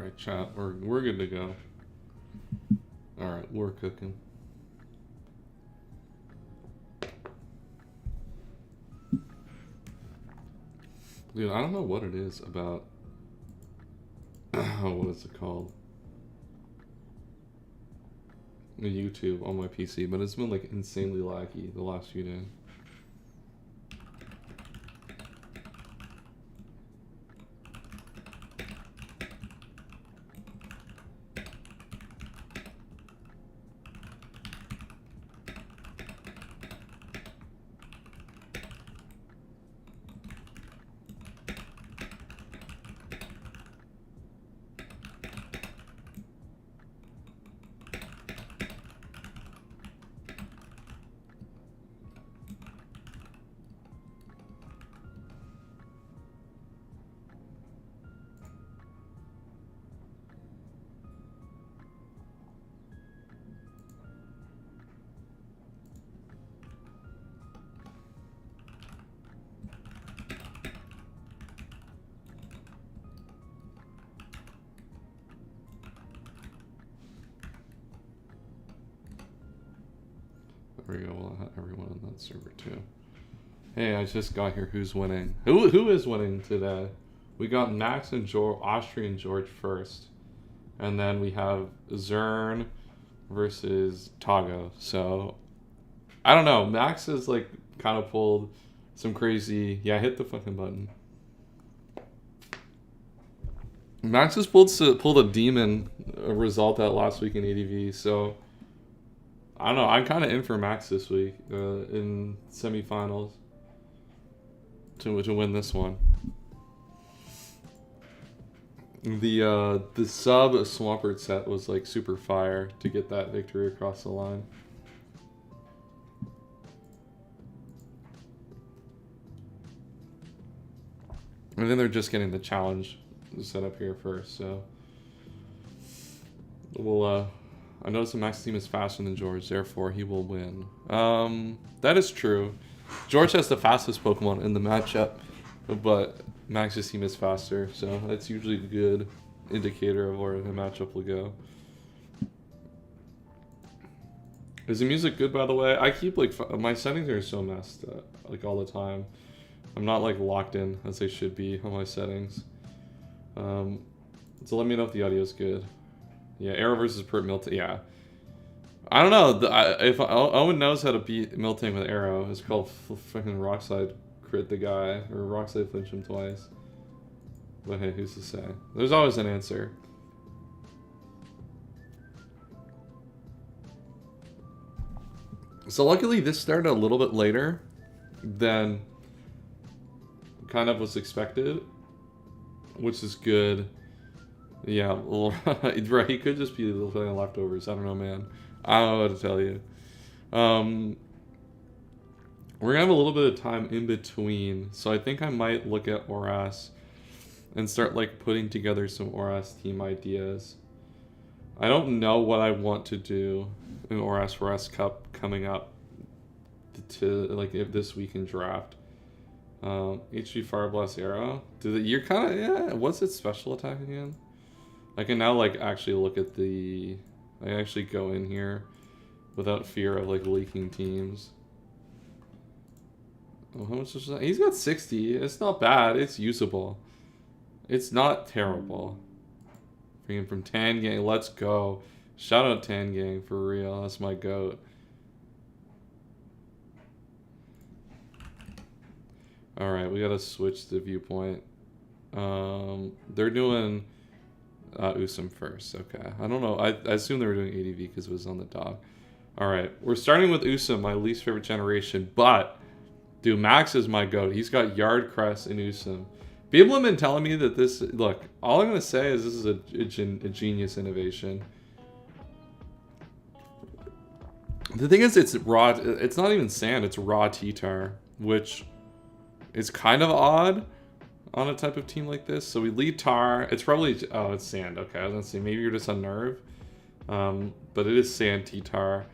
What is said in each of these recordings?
Alright, chat. We're good to go. Alright, we're cooking. Dude, I don't know what it is about... what is it called? YouTube on my PC, but it's been like insanely laggy the last few days. There we go. We'll have everyone on that server too. Hey, I just got here. Who's winning? Who is winning today? We got Max and George, Austria and George first, and then we have Zern versus Tago. So I don't know. Max has like kind of pulled some crazy. Yeah, hit the fucking button. Max has pulled a demon result that last week in ADV. So. I don't know. I'm kind of in for Max this week in semifinals to win this one. The sub Swampert set was like super fire to get that victory across the line. And then they're just getting the challenge set up here first, so we'll I noticed the Max team is faster than George, therefore he will win. That is true. George has the fastest Pokemon in the matchup, but Max's team is faster, so that's usually a good indicator of where the matchup will go. Is the music good, by the way? I keep like my settings are so messed up, like all the time. I'm not like locked in as they should be on my settings. So let me know if the audio is good. Yeah, Arrow versus Pert Miltank. Yeah. I don't know. If Owen knows how to beat Miltank with Arrow, it's called fucking Rockslide crit the guy, or Rockslide flinch him twice. But hey, who's to say? There's always an answer. So luckily this started a little bit later than kind of was expected, which is good. Yeah, well, right, he could just be playing leftovers. I don't know, man. I don't know what to tell you. We're gonna have a little bit of time in between, so I think I might look at ORAS and start like putting together some ORAS team ideas. I don't know what I want to do in ORAS Cup coming up to like if this week in draft. HG Fire Blast Arrow. You're kind of, yeah. What's its special attack again? I can now like actually look at the. I can actually go in here without fear of like leaking teams. Oh, how much is that? He's got 60. It's not bad. It's usable. It's not terrible. Bringing from Tan Gang. Let's go. Shout out Tan Gang for real. That's my goat. All right, we gotta switch the viewpoint. They're doing. Usum first, okay. I don't know. I assume they were doing ADV because it was on the dog. Alright, we're starting with Usum, my least favorite generation, but, dude, Max is my goat. He's got Yard Crest in Usum. People have been telling me that this, look, all I'm going to say is this is a genius innovation. The thing is, it's raw, it's not even sand, it's raw T-Tar, which is kind of odd on a type of team like this. So we lead Tar. It's probably, oh, it's sand. Okay, I was gonna say maybe you're just on nerve. But it is sand T-Tar.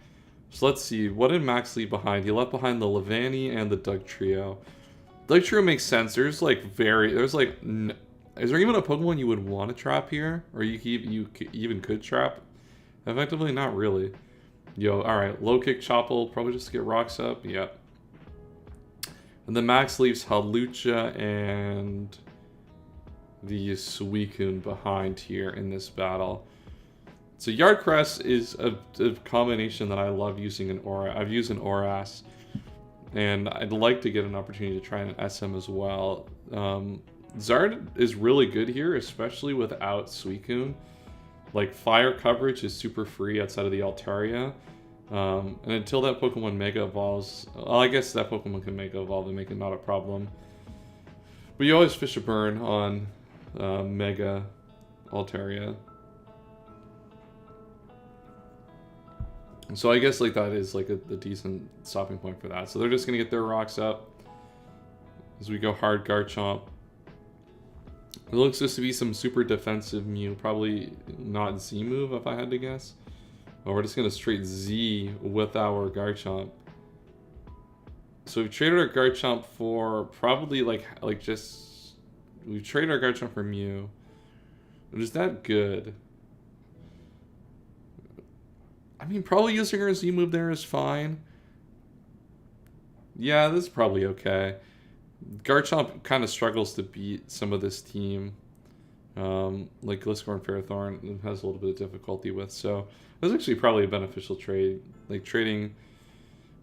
So let's see, what did Max leave behind? He left behind the Levani and the Doug Trio. Doug Trio makes sense. There's like Is there even a Pokemon you would want to trap here? Or even could trap? Effectively, not really. Yo, alright. Low kick Chople, probably just to get rocks up. Yep. And then Max leaves Halucha and the Suicune behind here in this battle. So Yard Crest is a combination that I love using in Aura. I've used an Auras, and I'd like to get an opportunity to try an SM as well. Zard is really good here, especially without Suicune. Like, fire coverage is super free outside of the Altaria. And until that Pokemon Mega Evolves... Well, I guess that Pokemon can Mega Evolve and make it not a problem. But you always fish a burn on Mega Altaria. So I guess like that is like a decent stopping point for that. So they're just going to get their rocks up as we go hard Garchomp. It looks just to be some super defensive Mew. Probably not Z move if I had to guess. But we're just going to straight Z with our Garchomp. So we've traded our Garchomp for probably we've traded our Garchomp for Mew. Which is that good? I mean, probably using our Z move there is fine. Yeah, this is probably okay. Garchomp kind of struggles to beat some of this team. Like Gliscor and Ferrothorn has a little bit of difficulty with. So it was actually probably a beneficial trade. Like trading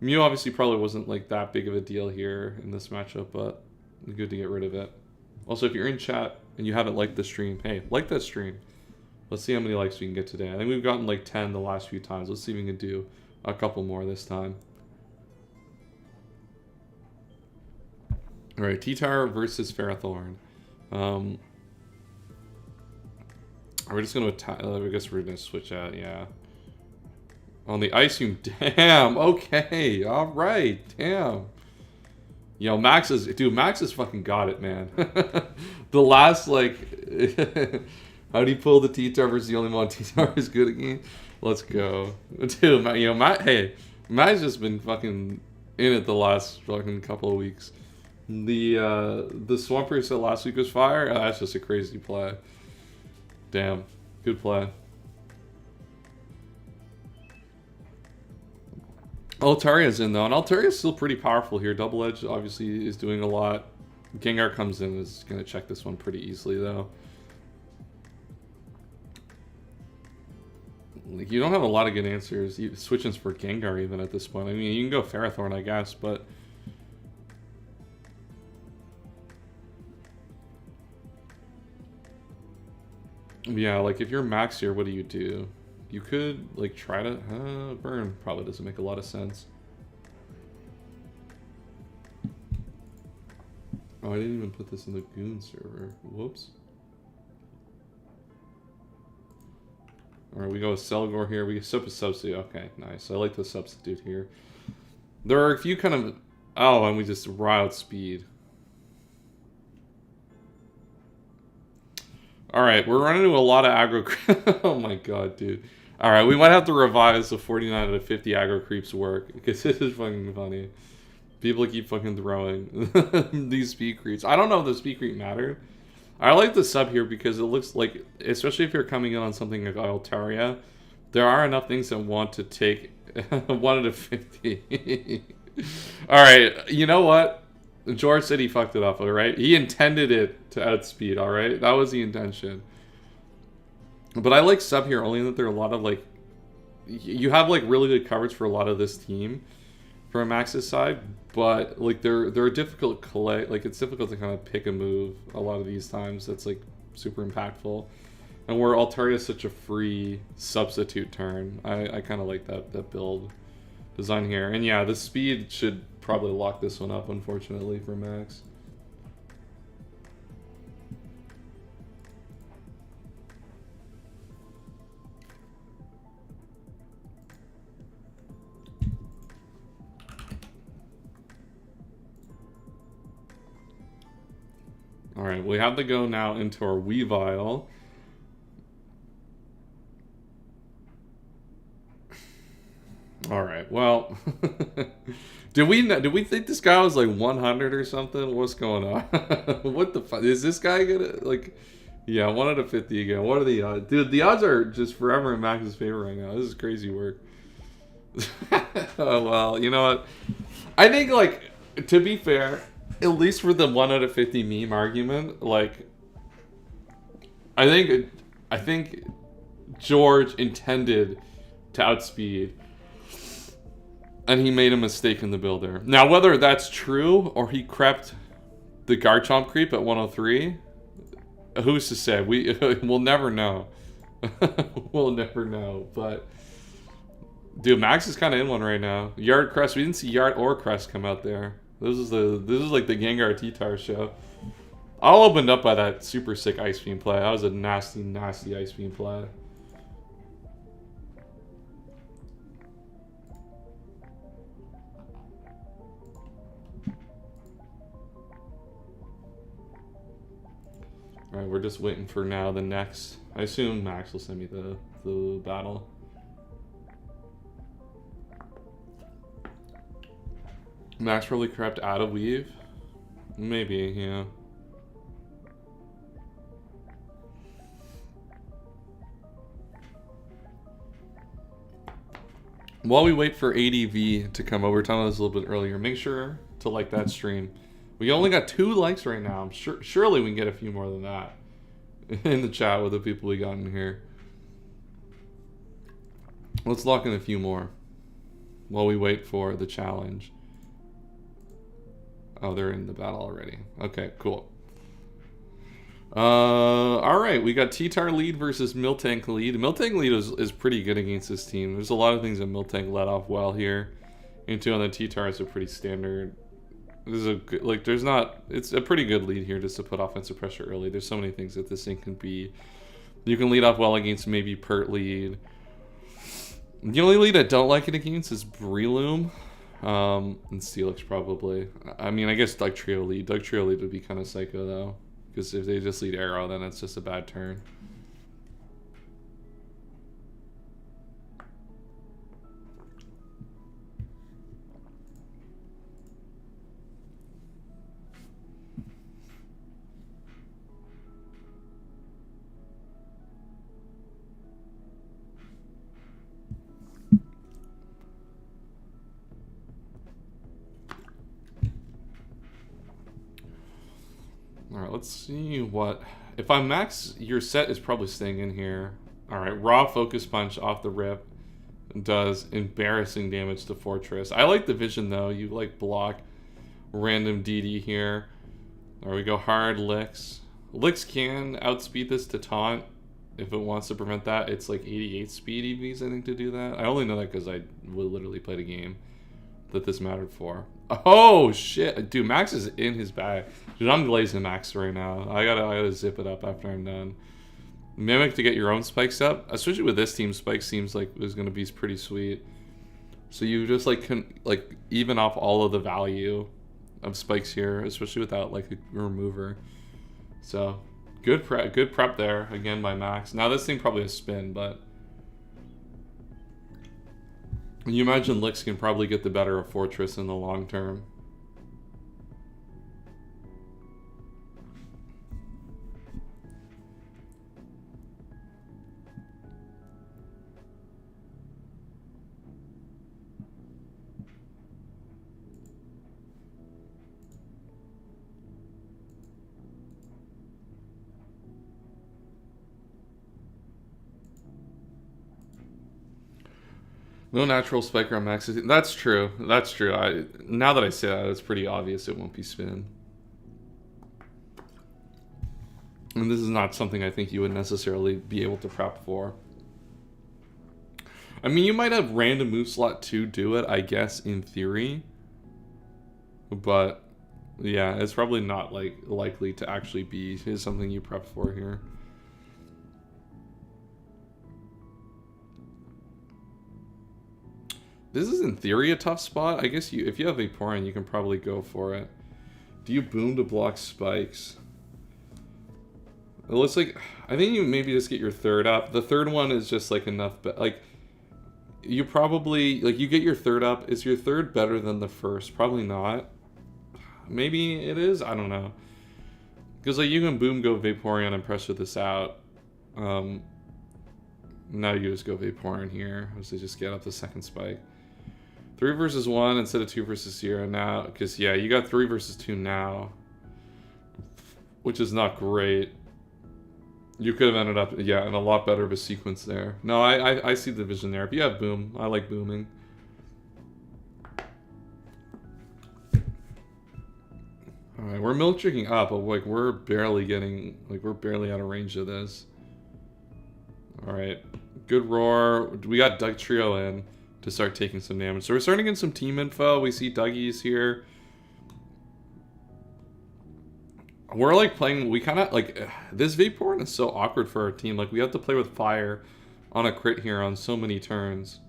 Mew obviously probably wasn't like that big of a deal here in this matchup, but good to get rid of it. Also, if you're in chat and you haven't liked the stream, hey, like that stream. Let's see how many likes we can get today. I think we've gotten like 10 the last few times. Let's see if we can do a couple more this time. Alright, T-Tower versus Ferrothorn. We're just going to attack. I guess we're going to switch out, yeah. On the Ice-Beam. Damn, okay. Alright, damn. Yo, Max has fucking got it, man. The last, like... How do you pull the T-Tower versus the only one T-Tower is good again? Let's go. Dude, Matt's just been fucking in it the last fucking couple of weeks. The Swampert said last week was fire. That's just a crazy play. Damn. Good play. Altaria's in though, and Altaria's still pretty powerful here. Double Edge obviously is doing a lot. Gengar comes in, is gonna check this one pretty easily though. Like, you don't have a lot of good answers. Switching for Gengar even at this point. I mean, you can go Ferrothorn, I guess, but... Yeah, like, if you're Max here, what do? You could, like, try to... Burn probably doesn't make a lot of sense. Oh, I didn't even put this in the Goon server. Whoops. Alright, we go with Selgor here. We substitute. Okay, nice. I like the substitute here. There are a few kind of... Oh, and we just route speed. Alright, we're running into a lot of aggro... Oh my god, dude. Alright, we might have to revise the 49 out of 50 aggro creeps work. Because this is fucking funny. People keep fucking throwing these speed creeps. I don't know if the speed creep mattered. I like the sub here because it looks like, especially if you're coming in on something like Altaria, there are enough things that want to take 1 out of 50. Alright, you know what? George said he fucked it up, alright? He intended it to outspeed, alright? That was the intention. But I like sub here only that there are a lot of, like... You have, like, really good coverage for a lot of this team from Max's side, but like they're difficult to collect. Like, it's difficult to kind of pick a move a lot of these times that's like super impactful. And where Altaria is such a free substitute turn, I kind of like that build design here. And yeah, the speed should probably lock this one up, unfortunately, for Max. Alright, we have to go now into our Weavile. Alright, well... Did we think this guy was like 100 or something? What's going on? What the fuck? Is this guy gonna, like... Yeah, 1 out of 50 again. What are the odds? Dude, the odds are just forever in Max's favor right now. This is crazy work. Oh, well, you know what? I think, like, to be fair, at least for the 1 out of 50 meme argument, like, I think George intended to outspeed, and he made a mistake in the builder. Now, whether that's true or he crept the Garchomp creep at 103, who's to say? We'll never know. We'll never know. But dude, Max is kind of in one right now. Yard Crest. We didn't see Yard or Crest come out there. This is like the Gengar T-Tar show. All opened up by that super sick Ice Beam play. That was a nasty, nasty Ice Beam play. Alright, we're just waiting for now the next... I assume Max will send me the battle. Max probably crept out of Weave? Maybe, yeah. While we wait for ADV to come over, we were talking about this a little bit earlier. Make sure to like that stream. We only got 2 likes right now. I'm surely we can get a few more than that in the chat with the people we got in here. Let's lock in a few more while we wait for the challenge. Oh, they're in the battle already. Okay, cool. Alright, we got T-Tar lead versus Miltank lead. Miltank lead is pretty good against this team. There's a lot of things that Miltank let off well here. Into on the T-Tar is a pretty standard. This is a good, like, there's not, it's a pretty good lead here just to put offensive pressure early. There's so many things that this thing can be. You can lead off well against maybe Pert lead. The only lead I don't like it against is Breloom. And Steelix probably. I mean, I guess Doug Trio lead. Doug Trio lead would be kind of psycho though. Because if they just lead Arrow, then it's just a bad turn. Alright, let's see what... If I'm Max, your set is probably staying in here. Alright, Raw Focus Punch off the rip does embarrassing damage to Fortress. I like the vision though. You like block random DD here. Or we go hard Licks. Licks can outspeed this to taunt if it wants to prevent that. It's like 88 speed EVs, I think, to do that. I only know that because I literally played a game that this mattered for. Oh shit, dude, Max is in his bag. Dude, I'm glazing Max right now. I gotta zip it up after I'm done. Mimic to get your own spikes up, especially with this team. Spike seems like it was gonna be pretty sweet. So you just like can like even off all of the value of spikes here, especially without like a remover. So good prep there again by Max. Now this thing probably has spin, but you imagine Licks can probably get the better of Fortress in the long term. No natural spiker on Max. That's true. That's true. Now that I say that, it's pretty obvious it won't be spin. And this is not something I think you would necessarily be able to prep for. I mean, you might have random move slot to do it, I guess, in theory. But, yeah, it's probably not like likely to actually be something you prep for here. This is in theory a tough spot. I guess if you have Vaporeon, you can probably go for it. Do you boom to block spikes? It looks like I think you maybe just get your third up. The third one is just like enough, but like you probably, like, you get your third up. Is your third better than the first? Probably not. Maybe it is? I don't know. Because, like, you can boom, go Vaporeon and pressure this out. Now you just go Vaporeon here. So just get up the second spike. 3 versus 1 instead of 2 versus 0 now. Because, yeah, you got 3 versus 2 now. Which is not great. You could have ended up, yeah, in a lot better of a sequence there. No, I see the vision there. If you have boom, I like booming. Alright, we're milk drinking up, but like we're barely getting, like we're barely out of range of this. Alright, good roar. We got Doug Trio in to start taking some damage. So we're starting to get some team info. We see Dougie's here. We're like playing, we kind of like, this Vaporeon is so awkward for our team. Like we have to play with fire on a crit here on so many turns.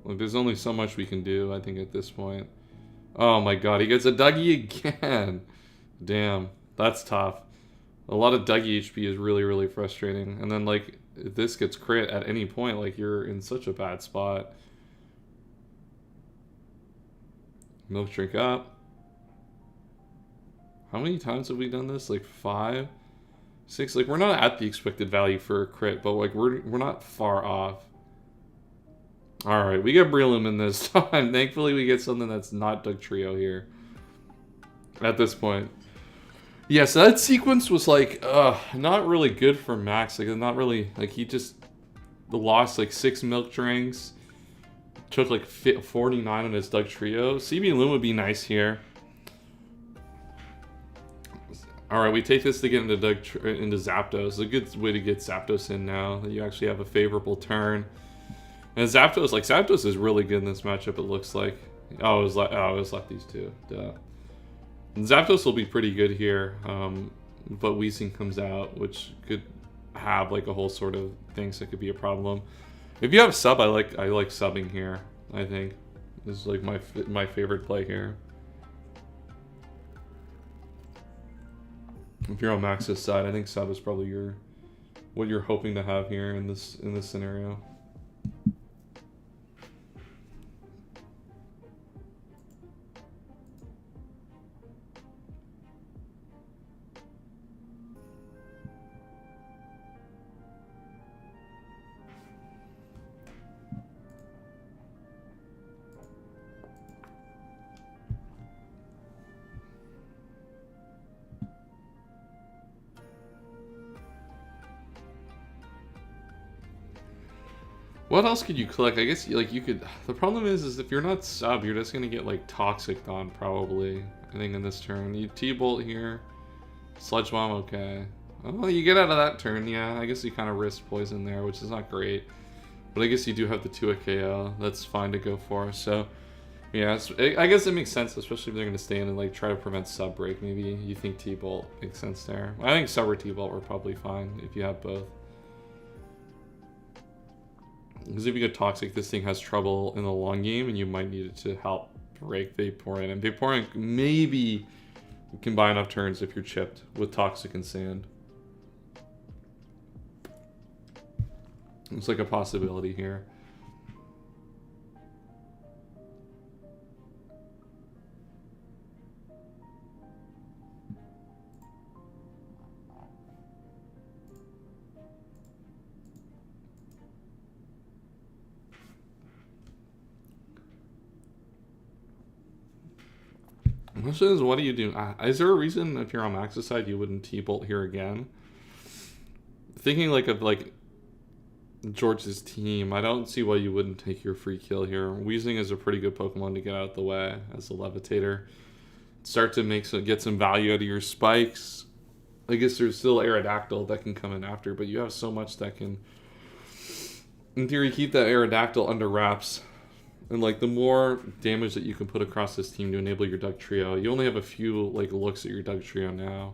Like there's only so much we can do, I think, at this point. Oh my god, he gets a Dougie again. Damn, that's tough. A lot of Dougie HP is really, really frustrating. And then like, if this gets crit at any point, like you're in such a bad spot. Milk drink up. How many times have we done this? Like 5? 6? Like we're not at the expected value for a crit, but like we're not far off. Alright, we get Breloom this time. Thankfully we get something that's not Doug Trio here. At this point. Yeah, so that sequence was like, not really good for Max. Like not really, like he just lost like 6 milk drinks. Took like 49 on his Doug Trio. CB Loom would be nice here. Alright, we take this to get into into Zapdos. A good way to get Zapdos in now. That you actually have a favorable turn. And Zapdos, like Zapdos is really good in this matchup, it looks like. Oh, it was lefties too. Duh. And Zapdos will be pretty good here. But Weezing comes out, which could have like a whole sort of thing, so it could be a problem. If you have sub, I like subbing here. I think this is like my favorite play here. If you're on Max's side, I think sub is probably what you're hoping to have here in this scenario. What else could you collect? I guess like you could. The problem is if you're not sub, you're just gonna get like Toxic on probably. I think in this turn, you T-Bolt here, Sludge Bomb. Okay. Oh, you get out of that turn. Yeah, I guess you kind of risk poison there, which is not great. But I guess you do have the 2 KO. That's fine to go for. So yeah, I guess it makes sense, especially if they're gonna stay in and like try to prevent sub break. Maybe you think T-Bolt makes sense there. I think sub or T-Bolt were probably fine if you have both. Because if you get Toxic, this thing has trouble in the long game, and you might need it to help break Vaporeon. And Vaporeon maybe can buy enough turns if you're chipped with Toxic and Sand. It's like a possibility here. The question is, what do you do? Is there a reason if you're on Max's side you wouldn't T-Bolt here again? Thinking like of like George's team, I don't see why you wouldn't take your free kill here. Weezing is a pretty good Pokemon to get out of the way as a Levitator. Start to get some value out of your spikes. I guess there's still Aerodactyl that can come in after, but you have so much that can, in theory, keep that Aerodactyl under wraps. And like the more damage that you can put across this team to enable your Doug Trio, you only have a few like looks at your Doug Trio now.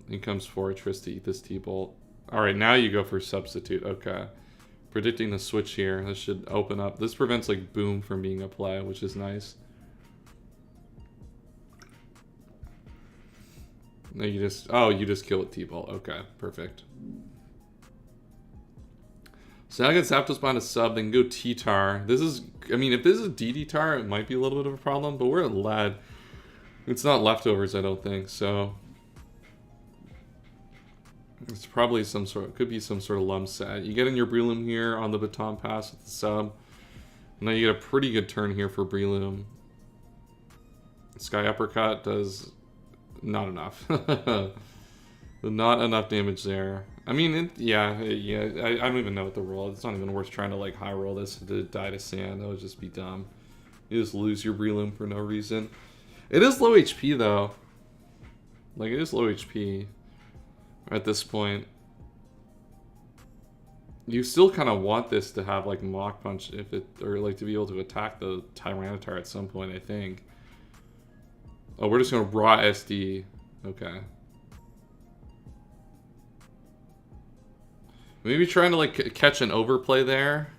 In comes Fortress to eat this T-Bolt. Alright, now you go for Substitute. Okay. Predicting the switch here. This should open up. This prevents like Boom from being a play, which is nice. No, you just... Oh, you just kill with T-Bolt. Okay, perfect. So now I get Zapdos behind a sub, then go T-Tar. This is... I mean, if this is DD-Tar, it might be a little bit of a problem, but we're at Lead. It's not leftovers, I don't think, so... It's probably some sort of... Could be some sort of lump set. You get in your Breloom here on the Baton Pass with the sub. Now you get a pretty good turn here for Breloom. Sky Uppercut does... Not enough. Not enough damage there. I mean, yeah. I don't even know what the roll. It's not even worth trying to like high roll this to die to sand. That would just be dumb. You just lose your Breloom for no reason. It is low HP though. Like it is low HP at this point. You still kind of want this to have like Mach Punch if it, or like to be able to attack the Tyranitar at some point. I think. Oh, we're just gonna raw SD. Okay. Maybe trying to like catch an overplay there.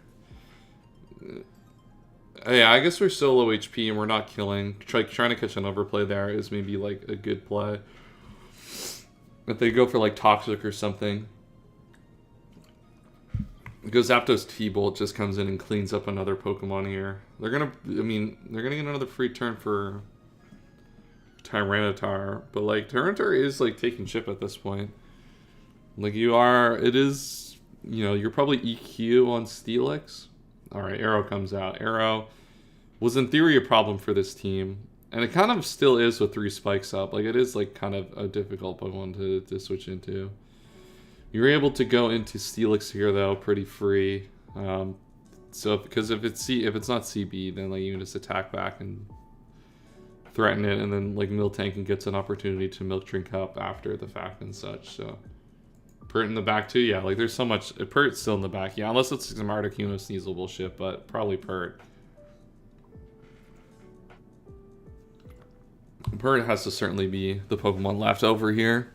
Yeah, I guess we're still low HP and we're not killing. Trying to catch an overplay there is maybe like a good play. If they go for like Toxic or something. Because Zapdos T-Bolt just comes in and cleans up another Pokemon here. They're gonna, I mean, they're gonna get another free turn for Tyranitar, but like Tyranitar is like taking chip at this point. Like you are, it is, you know, you're probably EQ on Steelix. Alright, Arrow comes out. Arrow was in theory a problem for this team, and it kind of still is with 3 spikes up. Like it is like kind of a difficult Pokemon to switch into. You're able to go into Steelix here though, pretty free. So because if it's not CB, then like you can just attack back and threaten it, and then like Miltank gets an opportunity to Milk Drink up after the fact and such. So Pert in the back too, yeah. Like there's so much. Pert's still in the back, yeah. Unless it's some Articuno Sneasel bullshit, but probably Pert. Pert has to certainly be the Pokemon left over here.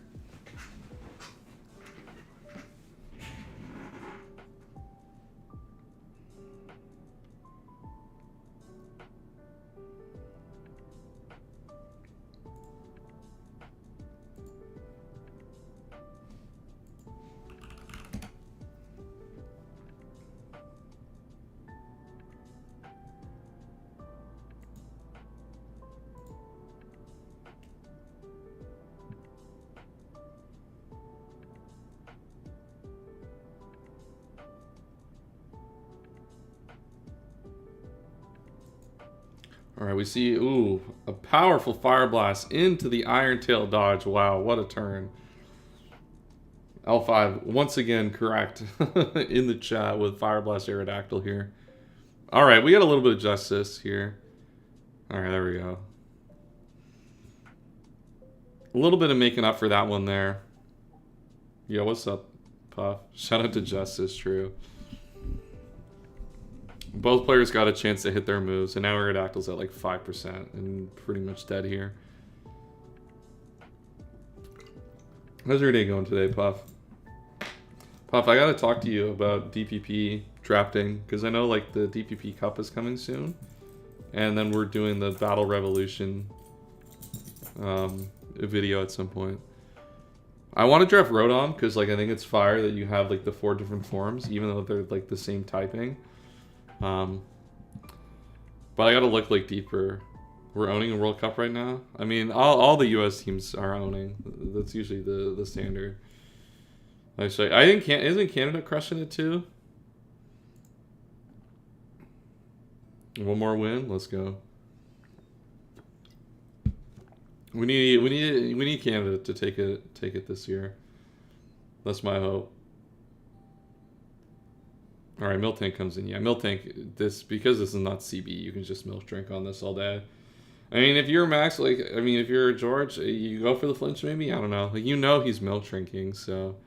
Alright, we see, ooh, a powerful Fire Blast into the Iron Tail dodge. Wow, what a turn. L5, once again, correct in the chat with Fire Blast Aerodactyl here. Alright, we got a little bit of justice here. Alright, there we go. A little bit of making up for that one there. Yeah, what's up, Puff? Shout out to Justice, true. Both players got a chance to hit their moves, and now Aerodactyl's at like 5% and pretty much dead here. How's your day going today, Puff? Puff, I gotta talk to you about DPP drafting, because I know like the DPP Cup is coming soon, and then we're doing the Battle Revolution video at some point. I want to draft Rodon, because like I think it's fire that you have like the 4 different forms, even though they're like the same typing. But I gotta look like deeper. We're owning a World Cup right now. I mean, all the U.S. teams are owning. That's usually the standard. Actually, I think isn't Canada crushing it too? One more win. Let's go. We need Canada to take it this year. That's my hope. All right, Miltank comes in. Yeah, Miltank, because this is not CB, you can just Milk Drink on this all day. I mean, if you're Max, like, I mean, if you're George, you go for the flinch maybe? I don't know. Like, you know he's Milk Drinking, so...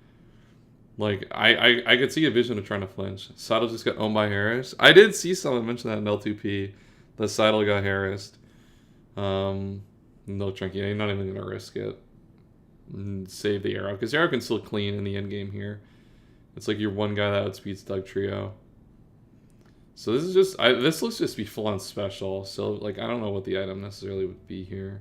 Like, I could see a vision of trying to flinch. Seidel just got owned by Harris. I did see someone mention that in L2P, that Seidel got harassed. Milk Drinking, you're not even going to risk it. Save the Arrow, because Arrow can still clean in the end game here. It's like your one guy that outspeeds Doug Trio. So this is just... this looks just be full-on special. So, like, I don't know what the item necessarily would be here.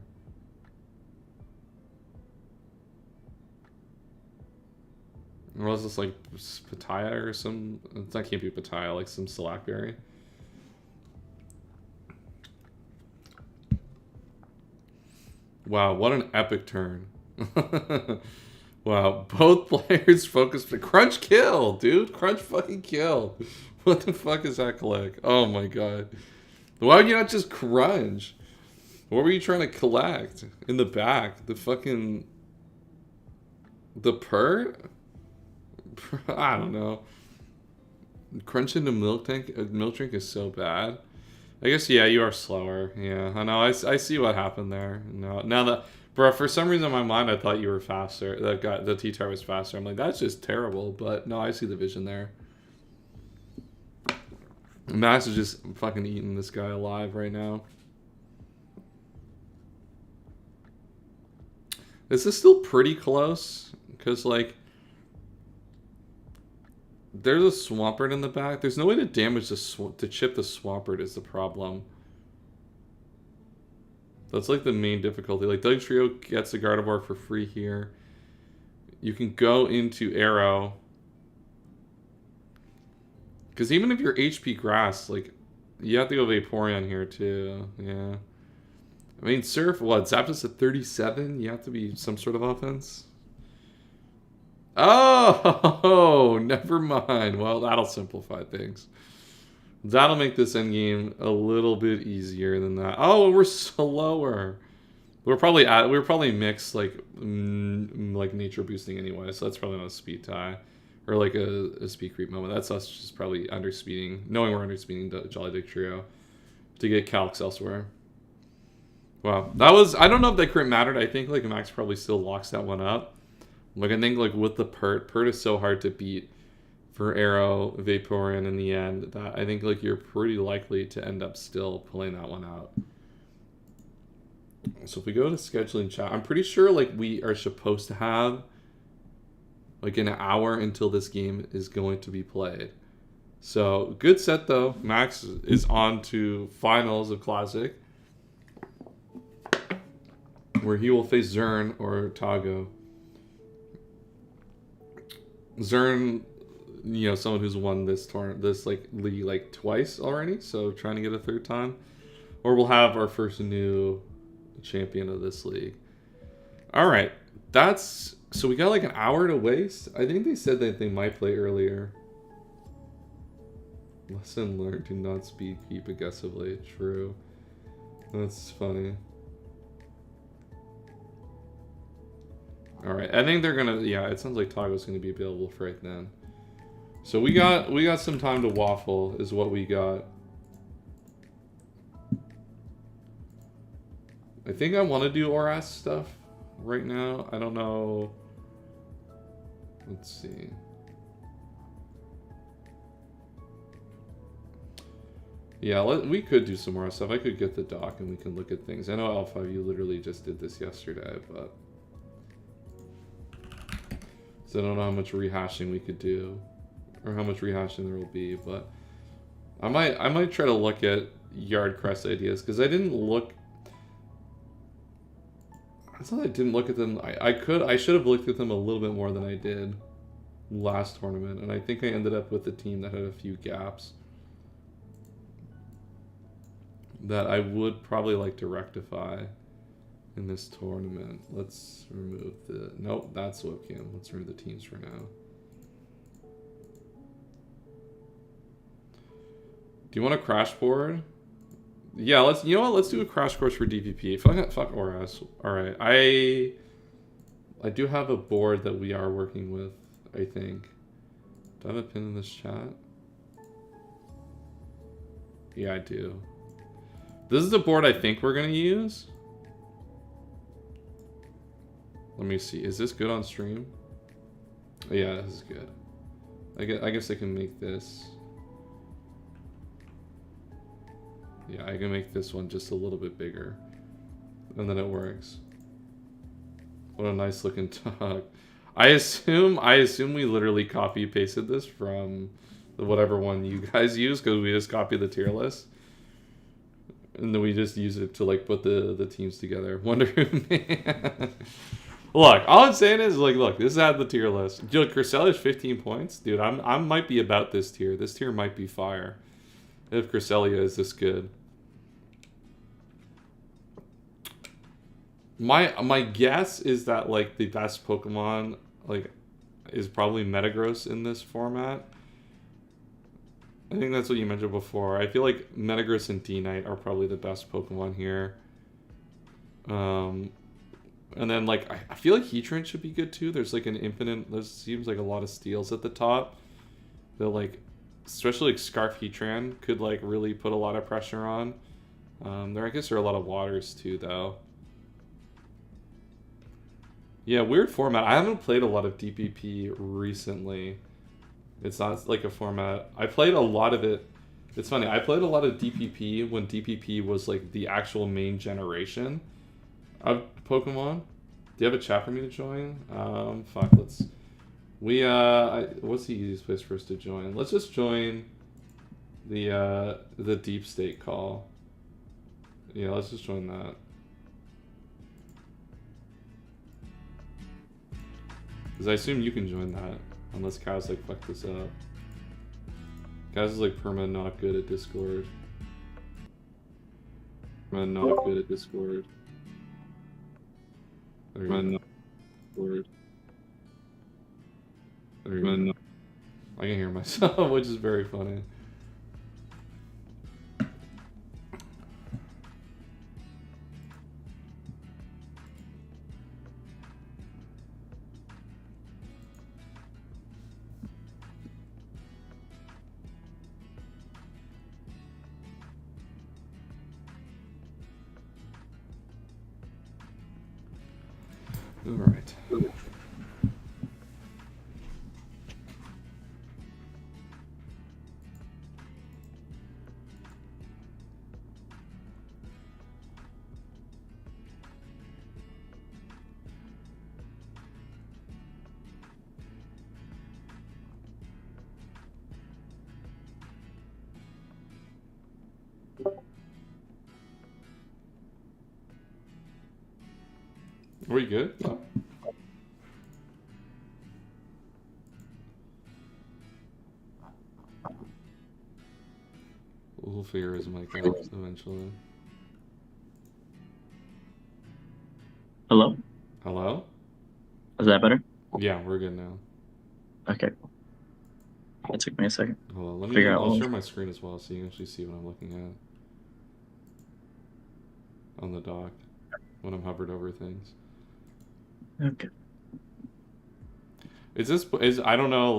Or was this like Pitaya or some? That can't be Pitaya, like some Slackberry. Wow, what an epic turn. Wow, both players focused. Crunch kill, dude. Crunch fucking kill. What the fuck is that click? Oh my god. Why would you not just crunch? What were you trying to collect in the back? The fucking... The pert? I don't know. Crunch into milk tank. Milk drink is so bad. I guess, yeah, you are slower. Yeah, I know. I see what happened there. No, now that... Bro, for some reason in my mind, I thought you were faster. That guy, the T-Tar was faster. I'm like, that's just terrible. But no, I see the vision there. Max is just fucking eating this guy alive right now. This is still pretty close. Because, like... There's a Swampert in the back. There's no way to damage the to chip the Swampert is the problem. That's like the main difficulty. Like Doug Trio gets the Gardevoir for free here. You can go into Arrow. Because even if you're HP Grass, like you have to go Vaporeon here too. Yeah. I mean Surf, what? Zapdos at 37? You have to be some sort of offense. Oh, never mind. Well, that'll simplify things. That'll make this endgame a little bit easier than that. Oh, we're slower. We're probably mixed like nature boosting anyway, so that's probably not a speed tie or like a speed creep moment. That's us just probably underspeeding, knowing we're underspeeding Jolly Dick Trio to get calcs elsewhere. Wow, that was, I don't know if that crit mattered. I think like Max probably still locks that one up. Like, I think, like, with the Pert is so hard to beat for Arrow, Vaporeon in the end that I think, like, you're pretty likely to end up still pulling that one out. So if we go to scheduling chat, I'm pretty sure, like, we are supposed to have, like, an hour until this game is going to be played. So, good set, though. Max is on to finals of Khlazic, where he will face Zern or Tago. Zern, you know, someone who's won this league like twice already, so trying to get a third time, or we'll have our first new champion of this league. All right, so we got like an hour to waste. I think they said that they might play earlier. Lesson learned: do not speed keep aggressively. True, that's funny. Alright, I think they're gonna, yeah, it sounds like Tago's gonna be available for right then. So we got some time to waffle is what we got. I think I want to do Oras stuff right now. I don't know. Let's see. Yeah, we could do some more stuff. I could get the doc and we can look at things. I know Alpha, you literally just did this yesterday, but... So I don't know how much rehashing we could do, or how much rehashing there will be, but I might try to look at Yard Crest ideas, because I didn't look. It's not that I didn't look at them. I should have looked at them a little bit more than I did last tournament, and I think I ended up with a team that had a few gaps that I would probably like to rectify in this tournament. Let's remove the... Nope, that's webcam. Let's remove the teams for now. Do you want a crash board? Yeah, let's... You know what? Let's do a crash course for DPP. Fuck Oras. Alright, I do have a board that we are working with, I think. Do I have a pin in this chat? Yeah, I do. This is the board I think we're going to use. Let me see. Is this good on stream? Oh, yeah, this is good. I guess I can make this. Yeah, I can make this one just a little bit bigger. And then it works. What a nice looking dog. I assume we literally copy pasted this from whatever one you guys use, because we just copy the tier list. And then we just use it to like put the teams together. Wonder Man. Look, all I'm saying is, like, look, this is out of the tier list. Dude, Cresselia's 15 points. Dude, I might be about this tier. This tier might be fire. If Cresselia is this good. My guess is that, like, the best Pokemon, like, is probably Metagross in this format. I think that's what you mentioned before. I feel like Metagross and D-Knight are probably the best Pokemon here. And then, like, I feel like Heatran should be good too. There's, like, there seems like a lot of steals at the top. That, like, especially, like, Scarf Heatran could, like, really put a lot of pressure on. I guess there are a lot of waters too, though. Yeah, weird format. I haven't played a lot of DPP recently. It's not, like, a format. I played a lot of it. It's funny. I played a lot of DPP when DPP was, like, the actual main generation of Pokemon. Do you have a chat for me to join? Fuck, let's... what's the easiest place for us to join? Let's just join the Deep State call. Yeah, let's just join that. Because I assume you can join that, unless Kaz, like, fucked this up. Kaz is, like, perma not good at Discord. Perma not good at Discord. Perma not Discord. I can hear myself, which is very funny. All right. Are we good? Oh. We'll figure his mic out eventually. Hello? Hello? Is that better? Yeah, we're good now. Okay. It took me a second. Hold on, I'll share my screen as well so you can actually see what I'm looking at on the dock when I'm hovered over things. Okay. I don't know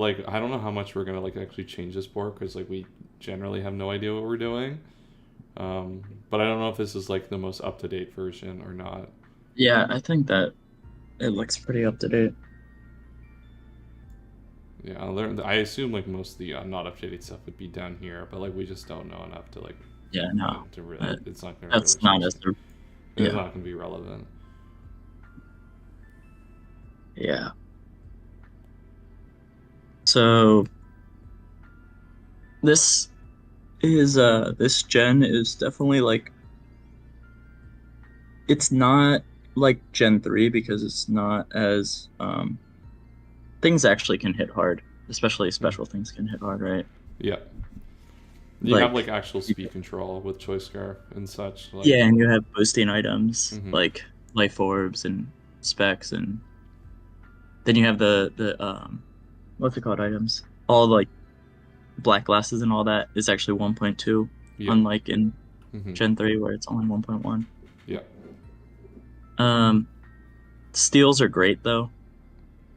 how much we're gonna, like, actually change this board, because, like, we generally have no idea what we're doing. But I don't know if this is, like, the most up-to-date version or not. Yeah, I think that it looks pretty up to date. Yeah, I assume, like, most of the not up-to-date stuff would be down here, but, like, we just don't know enough to, like, Yeah, no. to really, it's not gonna That's really not as it's not gonna be relevant. Yeah. So this gen is definitely, like, it's not like Gen 3 because it's not as things actually can hit hard, especially special things can hit hard, right? Yeah. You have, like, actual speed control with Choice Scarf and such. Like, yeah, and you have boosting items like Life Orbs and Specs, and then you have the what's it called items? All, like, Black Glasses and all that is actually 1.2, unlike in Gen 3 where it's only 1.1. Yeah. Steals are great though,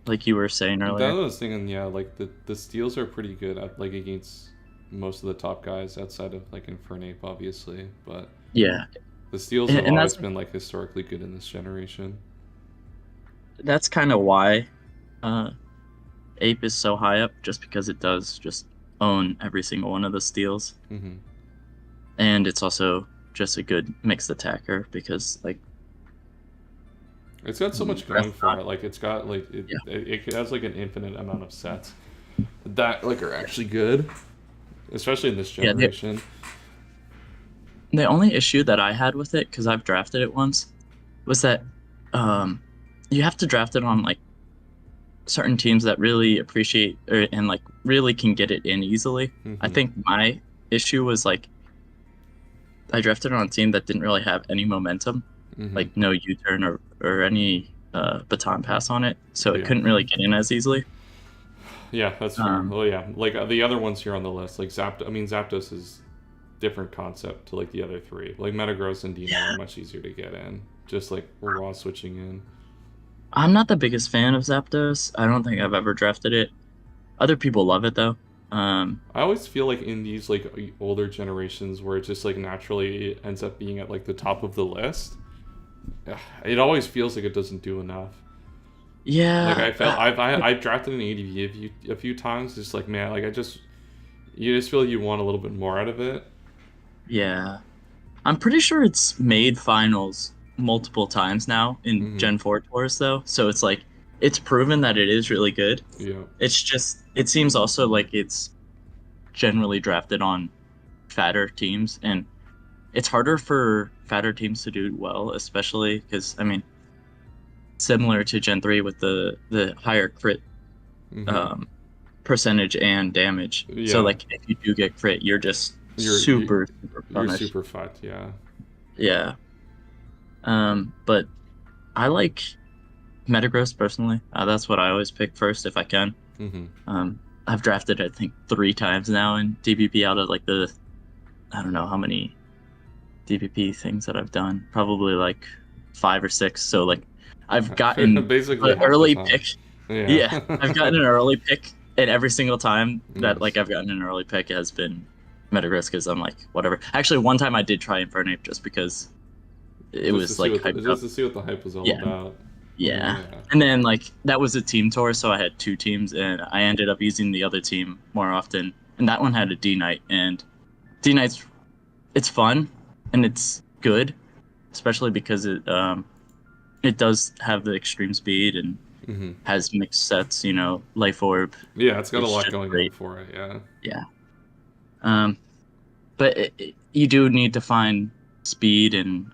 like you were saying earlier. That was thinking, yeah, like, the steals are pretty good at, like, against most of the top guys outside of, like, Infernape, obviously, but yeah, the steals have always been, like, historically good in this generation. That's kind of why Ape is so high up, just because it does just own every single one of the steals. And it's also just a good mixed attacker because, like, it's got so much going for it. Like, it's got, like, it has, like, an infinite amount of sets that, like, are actually good, especially in this generation. The only issue that I had with it, because I've drafted it once, was that you have to draft it on like certain teams that really appreciate and like really can get it in easily. I Mm-hmm. think my issue was like I drafted on a team that didn't really have any momentum, Mm-hmm. like no U-turn or any baton pass on it, so it Yeah. couldn't really get in as easily. Yeah, that's fair. Um, Well, yeah, like the other ones here on the list, like Zapdos. I mean, Zapdos is different concept to like the other three. Like Metagross and D9 are yeah, much easier to get in. Just like raw switching in. I'm not the biggest fan of Zapdos. I don't think I've ever drafted it. Other people love it though. I always feel like in these like older generations where it just like naturally ends up being at like the top of the list, it always feels like it doesn't do enough. Like Yeah, I felt I drafted an ADV a few times, just like man, like you just feel you want a little bit more out of it. yeah. I'm pretty sure it's made finals multiple times now in Mm-hmm. Gen 4 tours though. So it's like it's proven that it is really good. Yeah. It's just it seems also like it's generally drafted on fatter teams and it's harder for fatter teams to do well, especially because I mean similar to Gen 3 with the higher crit Mm-hmm. um percentage and damage. So Yeah. like if you do get crit, you're just You're you, super you're punished. super fucked. Yeah. Yeah. But I like Metagross personally. That's what I always pick first if I can. Mm-hmm. I've drafted I think 3 times now in DPP out of like the I don't know how many DPP things that I've done. Probably like 5 or 6. So like I've gotten Basically an half the early time. pick. Yeah. Yeah, I've gotten an early pick, and every single time that like Nice. I've gotten an early pick it has been Metagross because I'm like whatever. Actually, one time I did try Infernape just because it was like hyped Just up. to see what the hype was all Yeah, about. yeah. Yeah. And then like that was a team tour, so I had 2 teams, and I ended up using the other team more often. And that one had a D Knight, and D Knight's it's fun and it's good, especially because it does have the extreme speed and Mm-hmm. has mixed sets. You know, Life Orb. Yeah, it's got a It's lot just going on great. for it. Yeah. Yeah. Um, but you do need to find speed and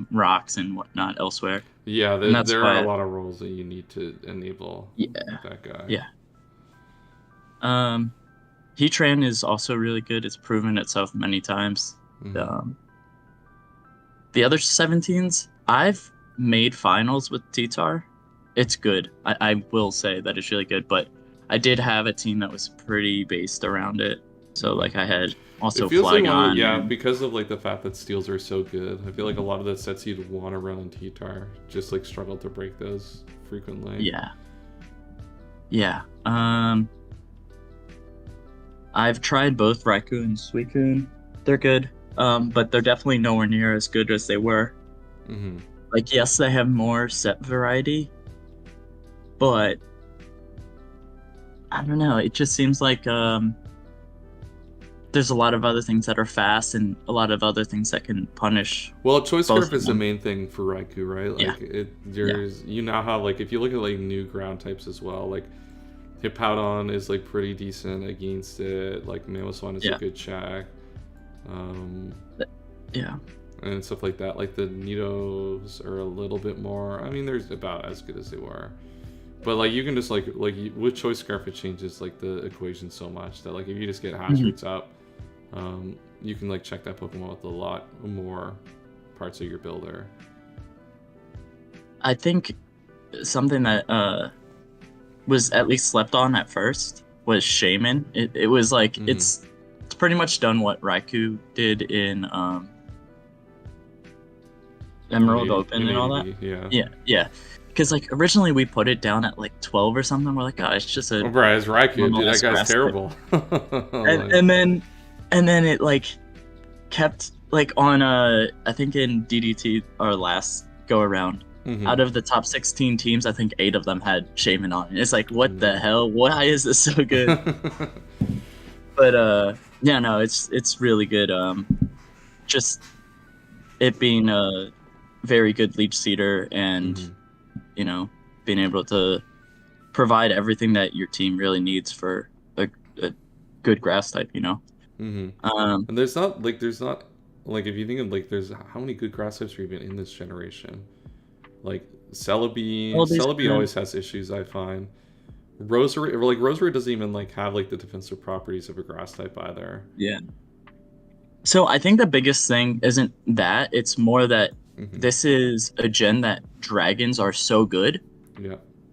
rocks and whatnot elsewhere, Yeah, and that's there are a why. lot of roles that you need to enable Yeah, that guy. yeah. Um, Heatran is also really good. It's proven itself many times. Mm-hmm. Um, the other 17s, I've made finals with T-Tar. It's good. I will say that it's really good, but I did have a team that was pretty based around it. So Mm-hmm. like I had It also feels like one of the, Flygon yeah, and because of like the fact that steals are so good. I feel like a lot of the sets you'd want to run on T-Tar just like struggle to break those frequently. yeah, yeah. I've tried both Raikou and Suicune. They're good, but they're definitely nowhere near as good as they were. Mm-hmm. Like yes, they have more set variety, but I don't know. It just seems like there's a lot of other things that are fast and a lot of other things that can punish Well, choice both scarf of is the them. main thing for Raikou, right? Yeah, Like it, yeah. there's you now have like if you look at like new ground types as well, like Hippowdon is like pretty decent against it. Like Mamoswine is a Yeah, good check, um, yeah, and stuff like that. Like the Nidos are a little bit more. I mean, they're about as good as they were, but like you can just with choice scarf it changes like the equation so much that like if you just get hash hmm rates up, you can like check that Pokemon with a lot more parts of your builder. I think something that was at least slept on at first was Shaman. It was like Mm-hmm. it's pretty much done what Raikou did in Emerald Open In and all that. 80, yeah. Yeah, yeah. Because like originally we put it down at like 12 or something. We're like, oh, it's just a Oh, bro, it's Raikou, dude. normal That ass guy's grass type. terrible. And Like, and then and then it like kept like on I think in DDT our last go around. mm-hmm. Out of the top 16 teams, I think 8 of them had Shaman on it. It's like, what the Mm-hmm. hell? Why is this so good? But yeah, no, it's really good. Just it being a very good leech seeder and mm-hmm. you know being able to provide everything that your team really needs for a good grass type. Mm-hmm. Um, And there's not like if you think of like there's how many good grass types are even in this generation? Like Celebi always has issues, I find. Rosary doesn't even like have like the defensive properties of a grass type either. Yeah. So I think the biggest thing isn't that, it's more that this is a gen that dragons are so good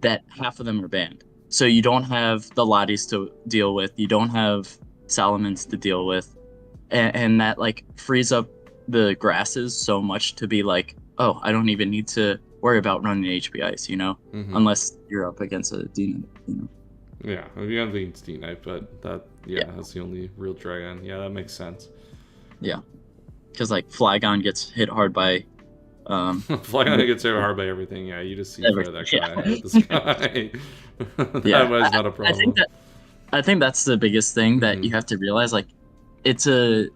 that half of them are banned. So you don't have the Lotties to deal with, you don't have Salamans to deal with, and that like frees up the grasses so much to be like, oh, I don't even need to worry about running HBIs, you know, unless you're up against a D-Knight, you know. Yeah, you have the D-Knight, but that's the only real dragon. Yeah, that makes sense. Yeah, because like Flygon gets hit hard by. Flygon gets hit hard by everything. Yeah, you just see that guy with this guy. That was not a problem. I think that's the biggest thing that you have to realize. Like, it's a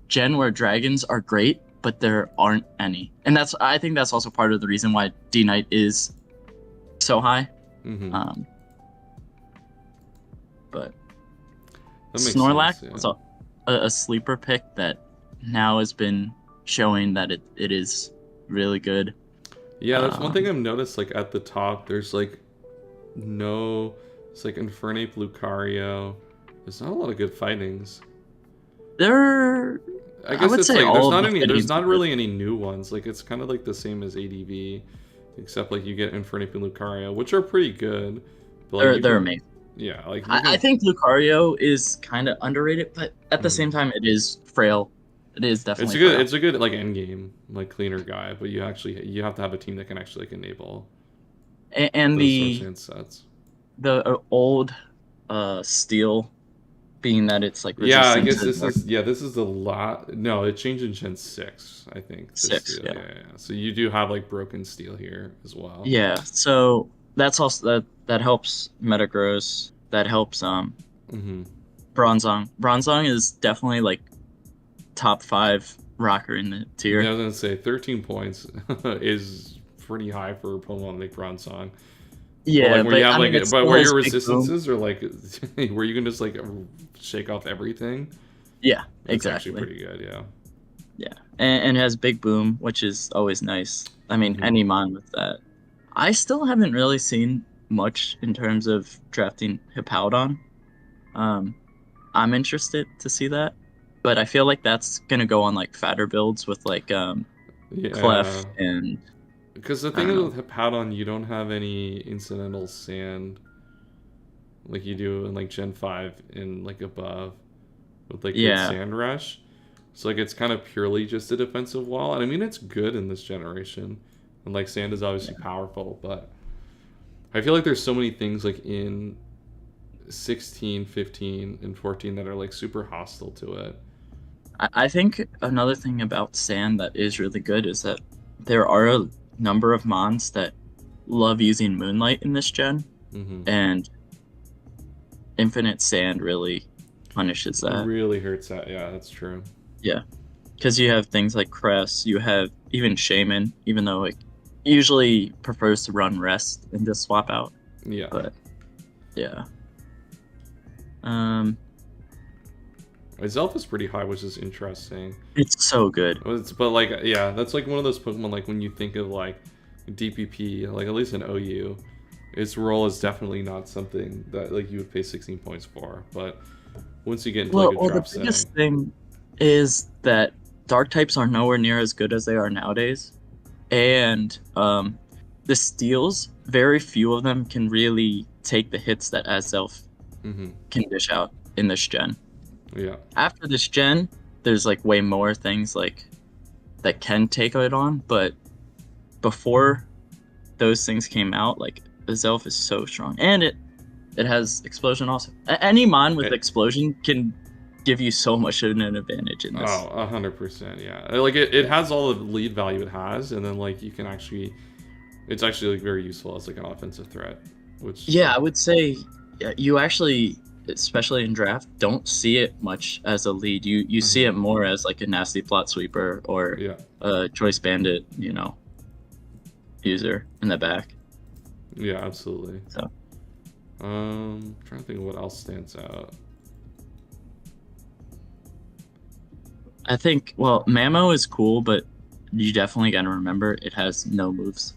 gen where dragons are great, but there aren't any, and I think that's also part of the reason why D-Knight is so high. But Snorlax was a sleeper pick that now has been showing that it is really good. Yeah, that's one thing I've noticed. Like at the top, there's like it's like Infernape, Lucario. There's not a lot of good fightings. I guess it's like there's not really any new ones. Like it's kind of like the same as ADV, except like you get Infernape and Lucario, which are pretty good. But like, they're amazing. Yeah, like I think Lucario is kind of underrated, but at the same time, it is frail. It is definitely. It's a good like end game like cleaner guy, but you have to have a team that can actually like enable. And the old steel, being that it's like I guess this is the lot. No, it changed in Gen 6, I think. 6, yeah. So you do have like broken steel here as well. Yeah, so that's also that helps Metagross. That helps Bronzong. Bronzong is definitely like top 5 rocker in the tier. Yeah, I was gonna say 13 points is pretty high for a Pokemon like Bronzong. Yeah, but where your resistances are like where you can just like shake off everything. Yeah, that's exactly. Actually pretty good, yeah. Yeah, and it has Big Boom, which is always nice. I mean, any mon with that. I still haven't really seen much in terms of drafting Hippowdon. I'm interested to see that, but I feel like that's gonna go on like fatter builds with like Clef and. Because the thing is with Hippowdon, you don't have any incidental sand like you do in like Gen 5 and like above with like good sand rush. So like it's kind of purely just a defensive wall, and I mean it's good in this generation, and like sand is obviously powerful, but I feel like there's so many things like in 16, 15, and 14 that are like super hostile to it. I think another thing about sand that is really good is that there are a number of mons that love using Moonlight in this gen, and Infinite Sand really punishes that. It really hurts that. Yeah, that's true. Yeah, because you have things like Cress, you have even Shaman, even though it usually prefers to run Rest and just swap out. Yeah. But yeah. Zelf is pretty high, which is interesting. It's so good. But like, yeah, that's like one of those Pokemon. Like when you think of like DPP, like at least in OU, its role is definitely not something that like you would pay 16 points for. But once you get into like a drop setting, the biggest thing is that Dark types are nowhere near as good as they are nowadays, and the steals, very few of them can really take the hits that Zelf can dish out in this gen. Yeah. After this gen, there's like way more things like that can take it on, but before those things came out, like Zelf is so strong, and it has explosion also. Any mon with explosion can give you so much of an advantage in this. Oh, 100%, yeah. Like it has all the lead value it has, and then like you can actually, it's actually like very useful as like an offensive threat. Which I would say you actually, especially in draft, don't see it much as a lead. You see it more as like a nasty plot sweeper or a choice bandit, user in the back. Yeah, absolutely. So, trying to think of what else stands out. I think Mamo is cool, but you definitely gotta remember it has no moves.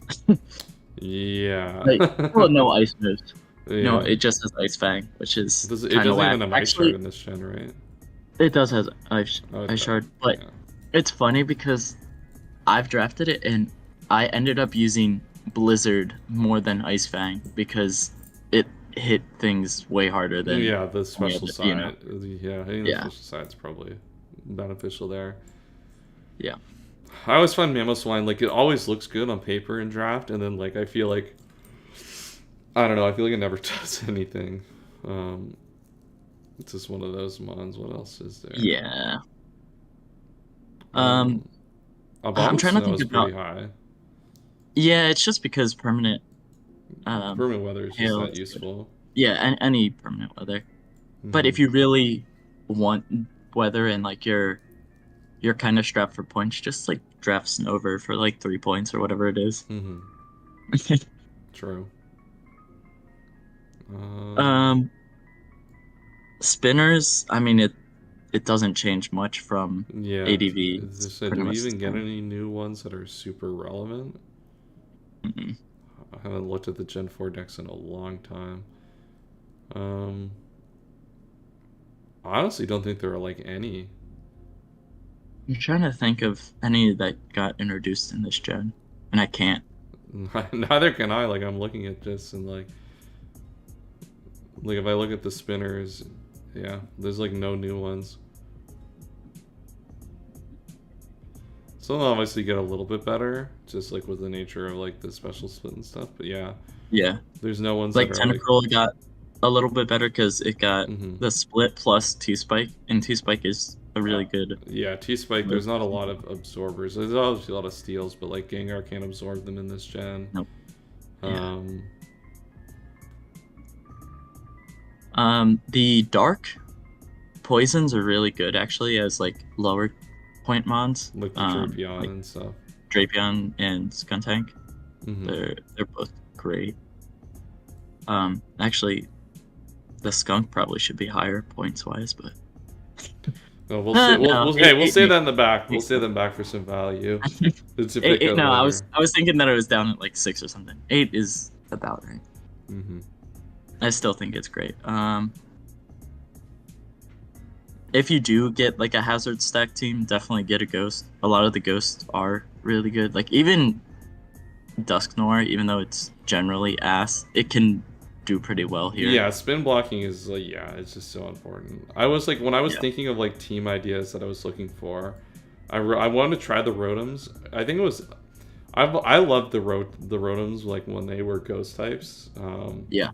Yeah. Like, well, no ice moves. No, Yeah. it just has Ice Fang, which is It kind of doesn't whack. even have Ice Shard Actually, in this gen, right? it does has Ice Okay. Shard, but Yeah. it's funny because I've drafted it and I ended up using Blizzard more than Ice Fang because it hit things way harder than Yeah, the any special other, you know. side. Yeah, hitting the Yeah, special side's probably beneficial there. yeah. I always find Mamoswine, like, it always looks good on paper in draft, and then, like, I feel like, I don't know, I feel like it never does anything. It's just one of those mons. What else is there? Yeah. Um, I'm Abominable trying to Snow think is pretty about. high. Yeah, it's just because permanent Permanent weather is just hail not is good. useful. Yeah, any permanent weather. But Mm-hmm. if you really want weather and like you're kind of strapped for points, just like draft Snover for like 3 points or whatever it is. Mm-hmm. True. um, Spinners. I mean, it doesn't change much from Yeah. ADV. As I It's said, pretty do we much the even get same. any new ones that are super relevant? Mm-mm. I haven't looked at the Gen 4 decks in a long time. I honestly don't think there are like any. I'm trying to think of any that got introduced in this gen, and I can't. Neither can I. Like, I'm looking at this and like if I look at the spinners, yeah, there's like no new ones. Some obviously get a little bit better, just like with the nature of like the special split and stuff. But yeah, Yeah, there's no ones like that are like. Tentacruel got a little bit better because it got Mm-hmm. the split plus T-Spike, and T-Spike is a really good. Yeah, T-Spike, there's not a lot of absorbers. There's obviously a lot of steals, but like Gengar can't absorb them in this gen. Nope. Yeah. The dark poisons are really good actually as like lower point mons. Like the Drapion Like and stuff. Drapion and Skuntank. Mm-hmm. They're both great. Actually, the skunk probably should be higher points wise, but No, we'll say. We'll say that in the back. We'll Eight. say them back for some value. No, I was thinking that it was down at like 6 or something. 8 is about right. Mm-hmm. I still think it's great. If you do get like a hazard stack team, definitely get a ghost. A lot of the ghosts are really good. Like even Dusknoir, even though it's generally ass, it can do pretty well here. Yeah, spin blocking is like, yeah, it's just so important. I was like, when I was thinking of like team ideas that I was looking for, I wanted to try the Rotoms. I think it was, I loved the Rotoms like when they were ghost types. Yeah.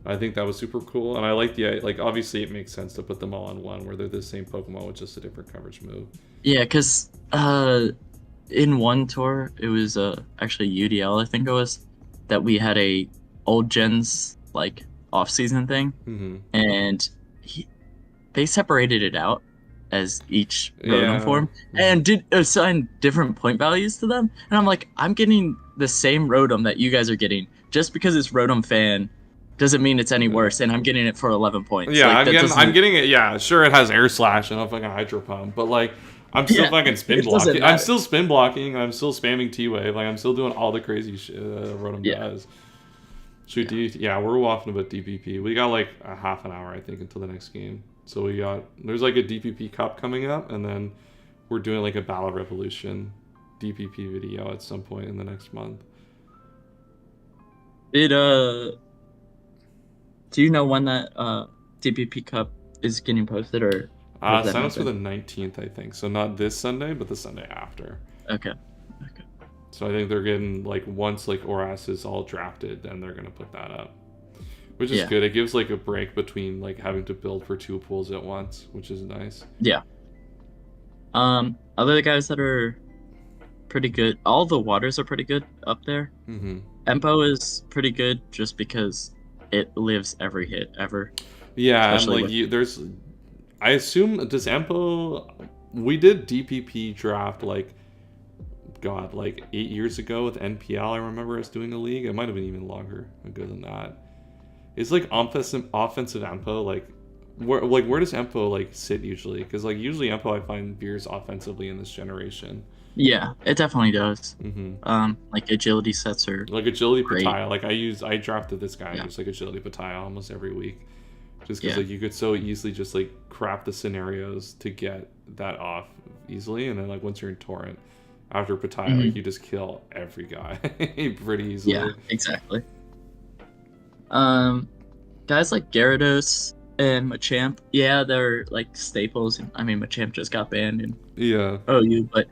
I think that was super cool, and I like the like. Obviously, it makes sense to put them all on one, where they're the same Pokemon with just a different coverage move. Yeah, because in one tour, it was actually UDL, I think it was, that we had a old gens like off season thing, and they separated it out as each Rotom form and did assign different point values to them. And I'm like, I'm getting the same Rotom that you guys are getting just because it's Rotom fan. Doesn't mean it's any worse, and I'm getting it for 11 points. Yeah, like, I'm getting it. Yeah, sure, it has Air Slash and a fucking Hydro Pump, but like, I'm still fucking spin blocking. I'm still spin blocking. I'm still spamming T-Wave. Like, I'm still doing all the crazy shit Rotom does. Shoot, we're waffling about DPP. We got like a half an hour, I think, until the next game. So there's like a DPP Cup coming up, and then we're doing like a Battle Revolution DPP video at some point in the next month. Do you know when that DPP Cup is getting posted, or sign ups for the 19th, I think. So not this Sunday, but the Sunday after. Okay. So I think they're getting like once like Oras is all drafted, then they're gonna put that up, which is good. It gives like a break between like having to build for 2 pools at once, which is nice. Yeah. Other guys that are pretty good. All the waters are pretty good up there. Empo is pretty good just because it lives every hit ever. Yeah, and like there's, I assume, does Empo? We did DPP draft like 8 years ago with NPL. I remember us doing a league. It might have been even longer ago than that. Is like offensive Empo like where does Empo like sit usually? Because like usually Empo I find veers offensively in this generation. Yeah, it definitely does. Mm-hmm. Like agility sets are Like agility great. Pattaya. Like I drafted this guy. I Yeah. use like agility Pattaya almost every week, just because Yeah. like you could so easily just like craft the scenarios to get that off easily, and then like once you're in Torrent, after Pattaya, like you just kill every guy pretty easily. Yeah, exactly. Guys like Gyarados and Machamp, yeah, they're like staples. I mean, Machamp just got banned in Yeah. OU, but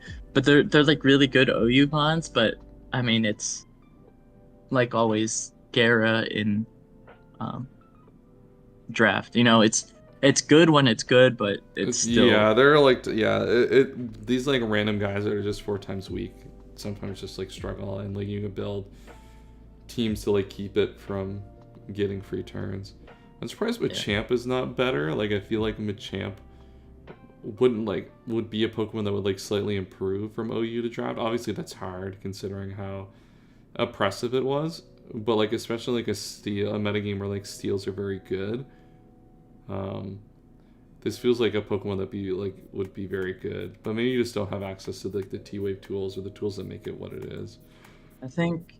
they're like really good OU mons. But I mean, it's like always Gyara in draft. You know, it's good when it's good, but it's still yeah. They're like these like random guys that are just 4 times weak. Sometimes just like struggle, and like you can build teams to like keep it from getting free turns. I'm surprised Machamp is not better. Like I feel like Machamp would be a Pokemon that would like slightly improve from OU to draft. Obviously that's hard considering how oppressive it was. But like especially like a metagame where like steals are very good. This feels like a Pokemon that would be very good. But maybe you just don't have access to like the T-Wave tools or the tools that make it what it is. I think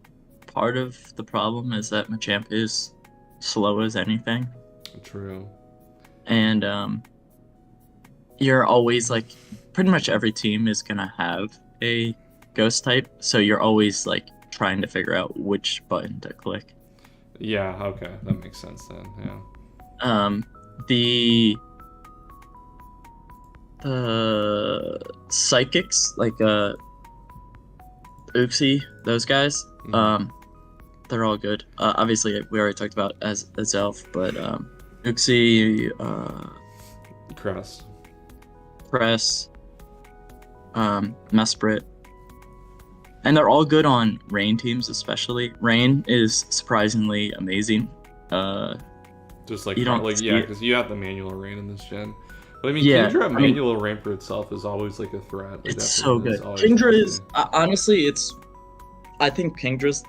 part of the problem is that Machamp is slow as anything. True. And you're always like pretty much every team is gonna have a ghost type, so you're always like trying to figure out which button to click. Yeah, okay, that makes sense then. Yeah. The psychics like Uxie, those guys, they're all good. Obviously we already talked about as Elf, but Uxie, Cress, Mesprit, and they're all good on rain teams. Especially rain is surprisingly amazing. Just like you don't because you have the manual rain in this gen. But I mean, Kingdra manual rain for itself is always like a threat. It's so good. Kingdra is honestly, I think Kingdra's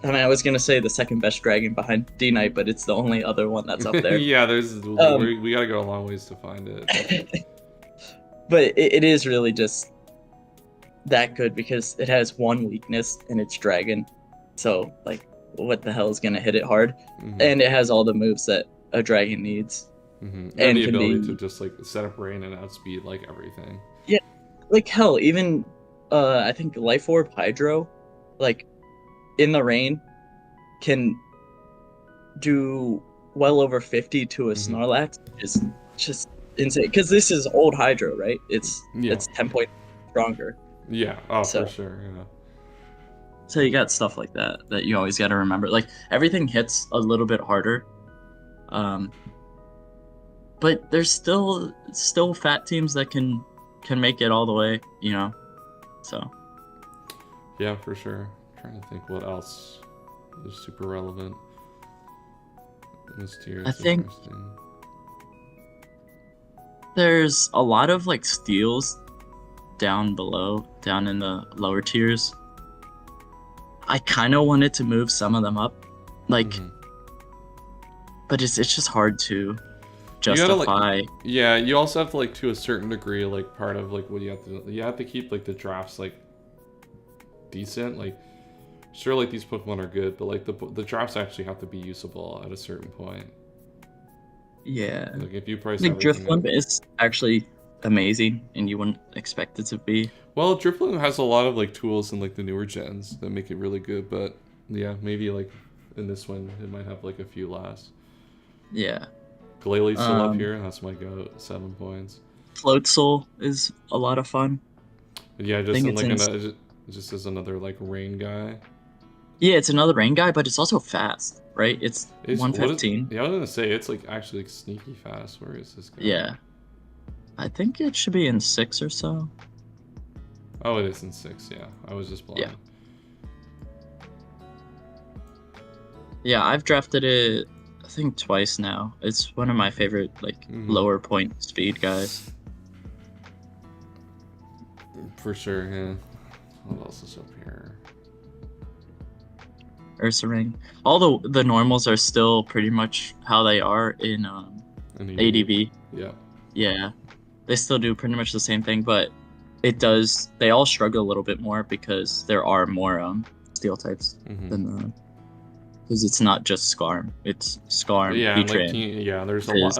I was gonna say the second best dragon behind D-Knight, but it's the only other one that's up there. Yeah, we gotta go a long ways to find it. But it is really just that good because it has one weakness and it's dragon. So like, what the hell is gonna hit it hard? And it has all the moves that a dragon needs. And the ability to just like set up rain and outspeed like everything. Yeah, like hell, even I think Life Orb Hydro, like in the rain, can do well over 50 to a Snorlax, is just insane. Because this is old Hydro, right? It's 10 points stronger. Yeah, for sure. Yeah. So you got stuff like that you always got to remember. Like everything hits a little bit harder. But there's still fat teams that can make it all the way, you know. So. Yeah, for sure. I'm trying to think what else is super relevant. This tier is I think there's a lot of like steals down below, down in the lower tiers. I kind of wanted to move some of them up, like, but it's just hard to justify. You also have to like to a certain degree, like part of like what you have to do. You have to keep like the drafts like decent. Like sure, like these Pokemon are good, but like the drafts actually have to be usable at a certain point. Yeah. Like if you price like Drifloon is actually amazing, and you wouldn't expect it to be. Well, Drifloon has a lot of like tools in like the newer gens that make it really good, but yeah, maybe like in this one it might have like a few last. Yeah. Glalie still up here. That's my goat. 7 points. Floatzel is a lot of fun. Yeah, just as another like rain guy. Yeah, it's another rain guy, but it's also fast, right? It's 115. Yeah, I was gonna say it's like actually like sneaky fast. Where is this guy? Yeah, I think it should be in 6 or so. Oh, it is in 6. Yeah, I was just blind. Yeah, I've drafted it, I think twice now. It's one of my favorite like lower point speed guys. For sure, yeah. What else is up here? Ursaring. All the normals are still pretty much how they are in ADV. Yeah. Yeah, they still do pretty much the same thing, but they all struggle a little bit more because there are more steel types than because it's not just Skarm, it's Skarm, Yeah, and like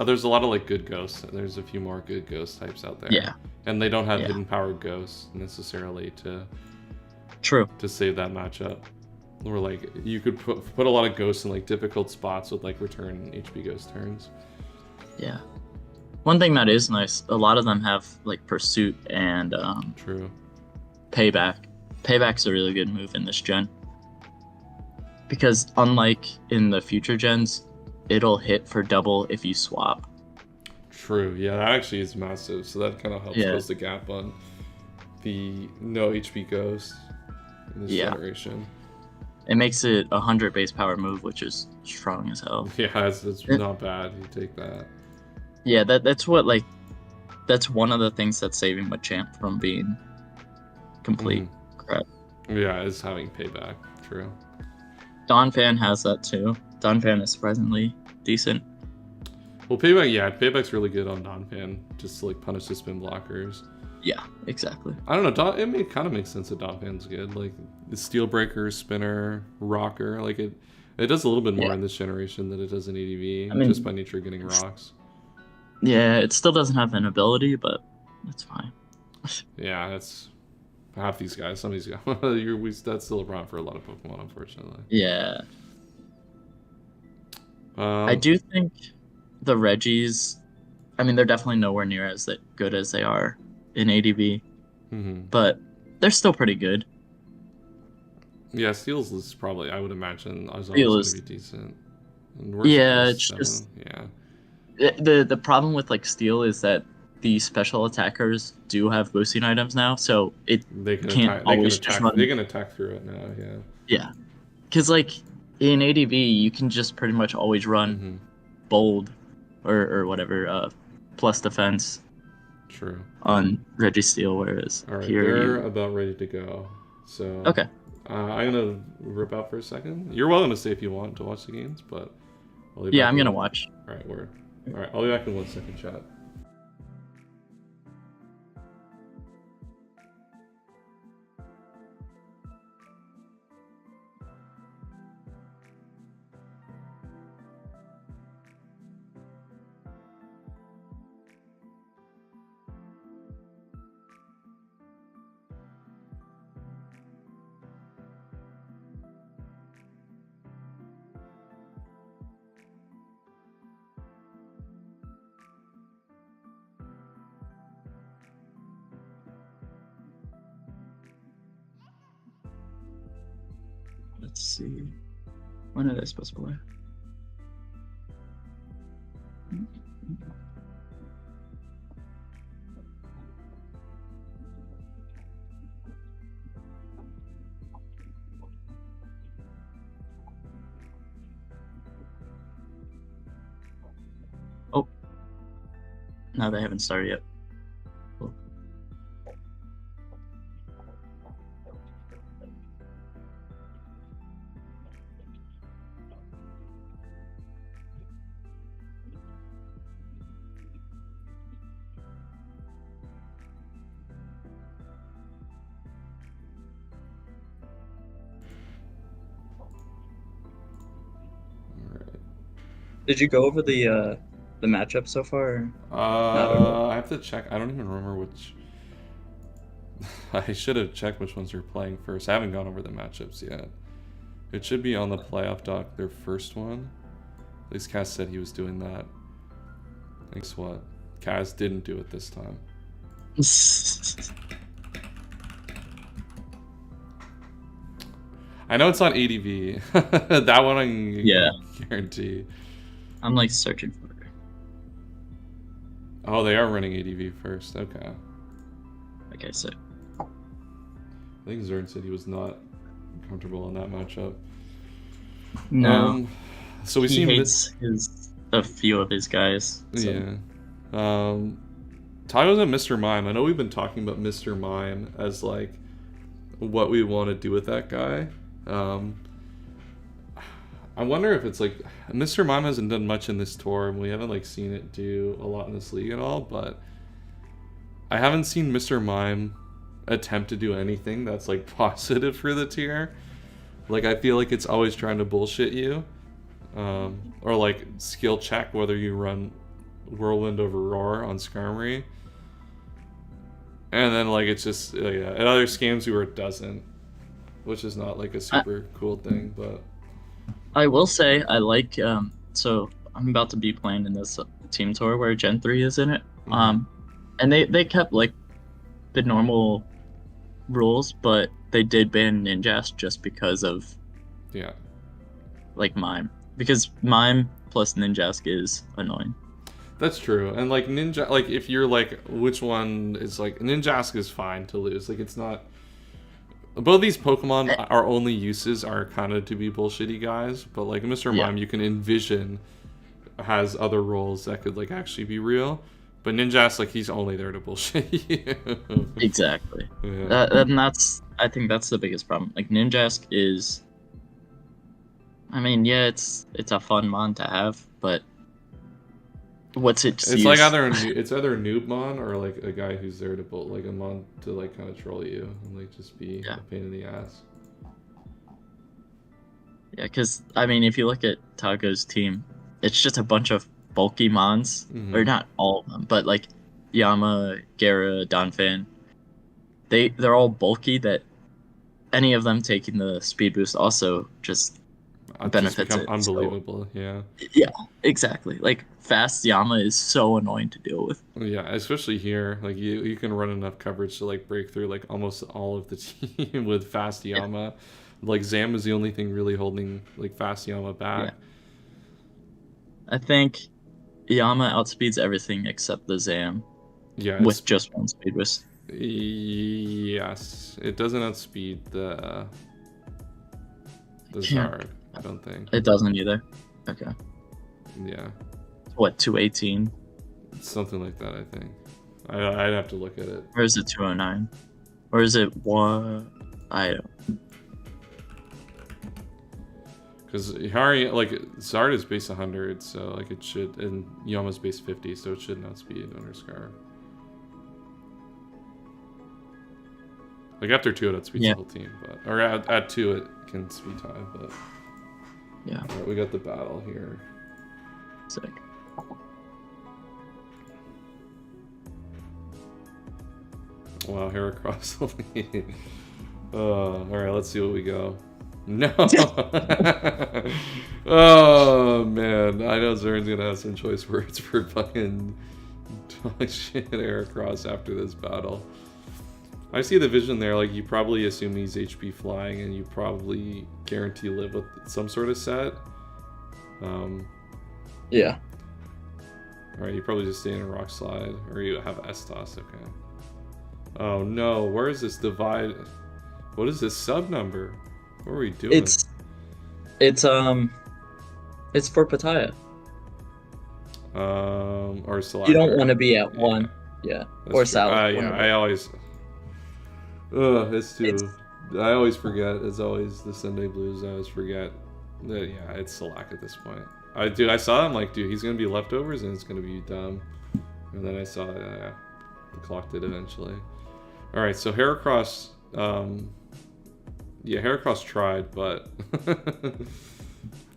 there's a lot of like good ghosts. There's a few more good ghost types out there. Yeah, and they don't have hidden power ghosts necessarily to save that matchup. Or like you could put a lot of ghosts in like difficult spots with like return HP ghost turns. Yeah. One thing that is nice, a lot of them have like Pursuit and Payback. Payback's a really good move in this gen. Because unlike in the future gens, it'll hit for double if you swap. True, yeah, that actually is massive, so that kind of helps close the gap on the no HP ghost in this generation. It makes it 100 base power move, which is strong as hell. Yeah, it's not bad. You take that. Yeah, that's one of the things that's saving Machamp from being complete crap. Yeah, is having Payback. True. Donphan has that too. Donphan is surprisingly decent. Well, Payback's really good on Donphan, just to like punish the spin blockers. Yeah, exactly. I don't know. It kind of makes sense that Donphan's good. Like the Steel Breaker, Spinner, Rocker. Like it does a little bit more in this generation than it does in ADV, just by nature of getting rocks. Yeah, it still doesn't have an ability, but that's fine. Yeah, that's half these guys. Some of these guys, that's still a problem for a lot of Pokemon, unfortunately. Yeah. I do think the Regis, I mean, they're definitely nowhere near as good as they are in ADV, but they're still pretty good. Yeah, Steel's is probably, I would imagine, Steel is going to be decent. It's just the problem with like Steel is that the special attackers do have boosting items now, so they can attack through it now. Yeah, because like in ADV you can just pretty much always run bold or whatever plus defense. True. On Registeel, whereas all right, they're about ready to go. So okay. I'm gonna rip out for a second. You're welcome to stay if you want to watch the games, but I'm gonna watch. All right, I'll be back in 1 second, chat. Let's see. When are they supposed to play? Oh. No, they haven't started yet. Cool. Did you go over the matchup so far? I have to check. I don't even remember which. I should have checked which ones you're playing first. I haven't gone over the matchups yet. It should be on the playoff doc, their first one. At least Kaz said he was doing that. Guess what? Kaz didn't do it this time. I know it's on ADV. That one I can guarantee. I'm like searching for it. Oh, they are running ADV first. Okay. Okay, so. I think Zern said he was not comfortable in that matchup. No. So we see a few of his guys. So. Yeah. Tyler's at Mr. Mime. I know we've been talking about Mr. Mime as like what we want to do with that guy. I wonder if it's like Mr. Mime hasn't done much in this tour, and we haven't like seen it do a lot in this league at all. But I haven't seen Mr. Mime attempt to do anything that's like positive for the tier. Like I feel like it's always trying to bullshit you, or like skill check whether you run Whirlwind over Roar on Skarmory, and then like it's just and other scams where it doesn't, which is not like a super cool thing, but. I will say I like so I'm about to be playing in this team tour where Gen 3 is in it. And they kept like the normal rules, but they did ban Ninjask just because of like Mime. Because Mime plus Ninjask is annoying. That's true. And like Ninja, like if you're like which one is like Ninjask is fine to lose. Like it's not. Both these Pokemon, our only uses are kind of to be bullshitty guys, but like Mr. Mime, you can envision has other roles that could like actually be real. But Ninjask, like he's only there to bullshit you. Exactly. And I think that's the biggest problem. Like Ninjask is, I mean, yeah, it's a fun mon to have, but what's its use? Like either a noob mon or like a guy who's there to like a mon to like kind of troll you and like just be a pain in the ass. Yeah, because I mean, if you look at Tago's team, it's just a bunch of bulky mons, or not all of them, but like Yama, Gara, Donphan. They're all bulky. That any of them taking the speed boost also just benefits it. Unbelievable, Yeah, exactly. Like fast Yama is so annoying to deal with. Yeah, especially here. Like you can run enough coverage to like break through like almost all of the team with fast Yama. Like Zam is the only thing really holding like fast Yama back. I think Yama outspeeds everything except the Zam. Yeah, with just one speed boost. Yes, it doesn't outspeed the Zard. I don't think it doesn't either. Okay. Yeah. What, 218? Something like that, I think. I'd have to look at it. Or is it 209? Or is it one? I don't. Because Hari, like Zard is base 100, so like it should, and Yama's base 50, so it should outspeed under Scar. Like after 2 it outspeeds the whole team, but or at 2 it can speed time, but yeah. All right, we got the battle here. Sick. Wow, Heracross. All right, let's see what we go. No. Oh man, I know Zern's gonna have some choice words for fucking dog shit Heracross after this battle. I see the vision there. Like you probably assume he's HP flying, and you probably guarantee live with some sort of set. Yeah. All right, you probably just stay in a rock slide, or you have S-Toss. Okay. Oh no, where is this divide? What is this sub number? What are we doing? It's for Pattaya. Or Salak. You don't want to be at 1. Yeah. Or Salak. Yeah, I always. It's too. I always forget. It's always the Sunday Blues. I always forget that. Yeah, it's Salak at this point. I saw him like, dude, he's gonna be leftovers and it's gonna be dumb. And then I saw, the clock did eventually. All right, so Heracross. Yeah, Heracross tried, but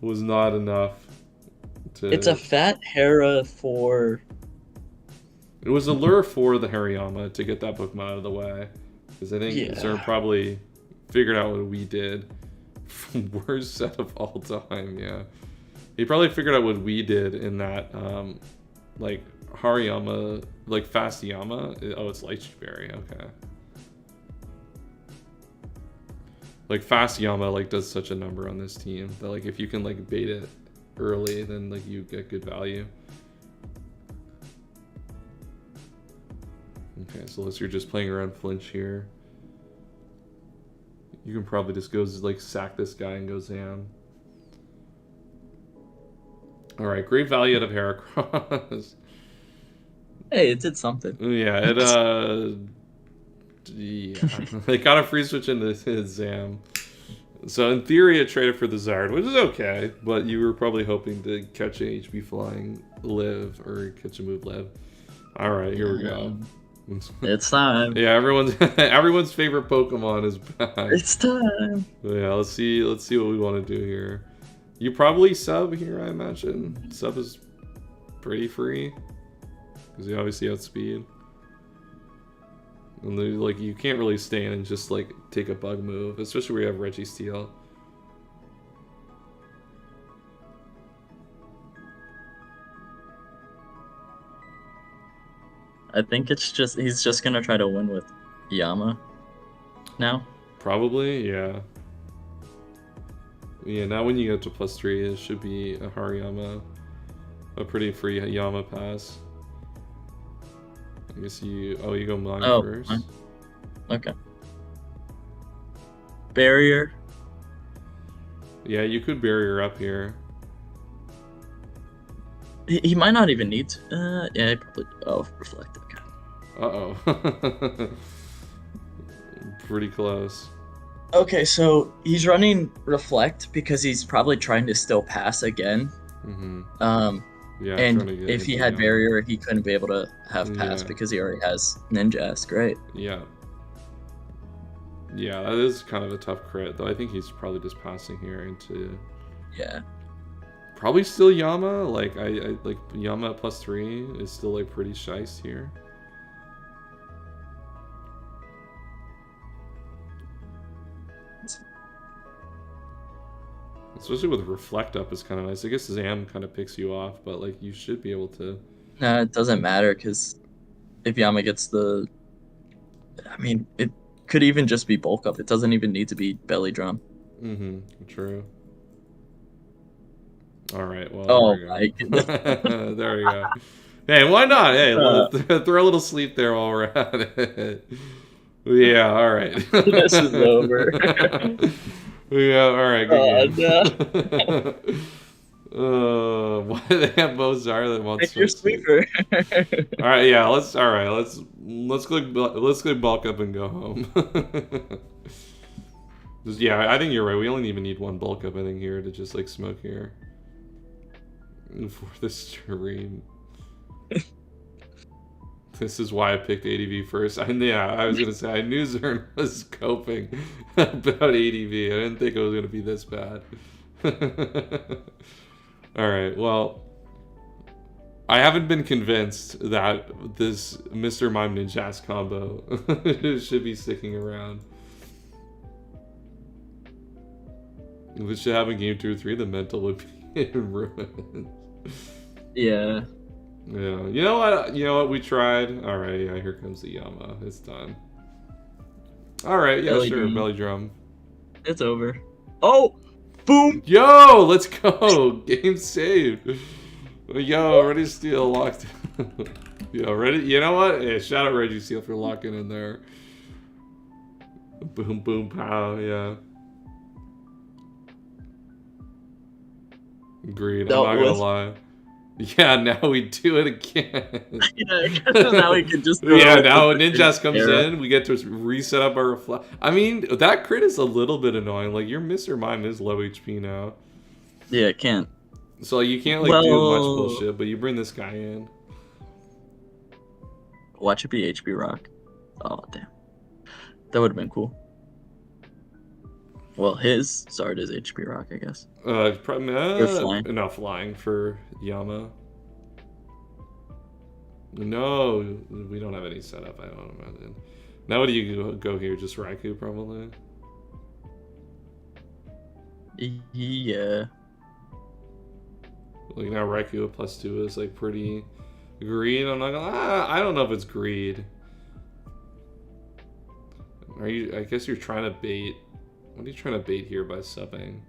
was not enough. It's a fat Hera for. It was a lure for the Hariyama to get that Pokemon out of the way. Because I think Zern probably figured out what we did. Worst set of all time, yeah. He probably figured out what we did in that, like, Hariyama, like, Fast Yama. Oh, it's Lychee Berry, okay. Like, Fast Yama, like, does such a number on this team that, like, if you can, like, bait it early, then, like, you get good value. Okay, so unless you're just playing around flinch here, you can probably just go like sack this guy and go Zam. All right, great value out of Heracross. Hey, it did something. Yeah, it yeah, they got a free switch into his Zam. So in theory, it traded for the Zard, which is okay, but you were probably hoping to catch an HB flying live or catch a move live. All right, here we go. It's time. Yeah, everyone's favorite Pokemon is back. It's time. Yeah, let's see what we want to do here. You probably sub here, I imagine. Sub is pretty free because you obviously outspeed. And then, like, you can't really stand and just like take a bug move, especially where you have Registeel. I think it's just he's just gonna try to win with Yama now. Probably, yeah. Yeah, now when you get to +3, it should be a Hariyama, a pretty free Yama pass. I guess you go mine first. Mine. Okay. Barrier. Yeah, you could barrier up here. He might not even need to. Yeah, he probably. Oh, reflect. Okay. Uh-oh. Pretty close. Okay, so he's running reflect because he's probably trying to still pass again. Yeah. And if he had barrier, he couldn't be able to have pass because he already has Ninjask, right? Yeah. Yeah, that is kind of a tough crit, though. I think he's probably just passing here into. Yeah. Probably still Yama. Like I like Yama at +3 is still like pretty shice here. Especially with reflect up is kind of nice. I guess Zam kind of picks you off, but like you should be able to. No, it doesn't matter because if Yama gets the, I mean, it could even just be bulk up. It doesn't even need to be belly drum. True. All right. Well. Oh there my goodness. There we go. Hey, why not? Hey, throw a little sleep there while we're at it. Yeah. All right. This is over. Yeah, alright, good game. No. Why do they have Mozart that wants Pick your sweeper. Alright, yeah, let's click bulk up and go home. Yeah, I think you're right. We only even need one bulk up, I think, here to just like smoke here. For the stream. This is why I picked ADV first. I was gonna say I knew Zern was coping about ADV. I didn't think it was gonna be this bad. Alright, well, I haven't been convinced that this Mr. Mime Ninjask combo should be sticking around. If it should have in game 2 or 3, the mental would be in ruins. Yeah. Yeah, you know what, we tried. Alright, yeah, here comes the Yama. It's done. Alright, yeah, sure, belly drum. It's over. Oh! Boom! Yo, let's go! Game saved. Yo, Registeel locked. Yo, ready? You know what? Hey, shout out Registeel for locking in there. Boom, boom, pow, yeah. Agreed, I'm not gonna lie. Yeah, now we do it again. Yeah, now we can just. Yeah, now when Ninjask comes in, we get to reset up our reflect. I mean, that crit is a little bit annoying. Like, your Mr. Mime is low HP now. Yeah, it can't. So like, you can't like do much bullshit, but you bring this guy in. Watch it be HP Rock. Oh, damn. That would have been cool. Well, his Zard is HP Rock, I guess. Flying. Not flying for Yama. No, we don't have any setup, I don't imagine. Now what do you go here? Just Raikou, probably? Yeah. Like, now Raikou at +2 is, like, pretty greed. I'm not gonna... I don't know if it's greed. I guess you're trying to bait... What are you trying to bait here by subbing?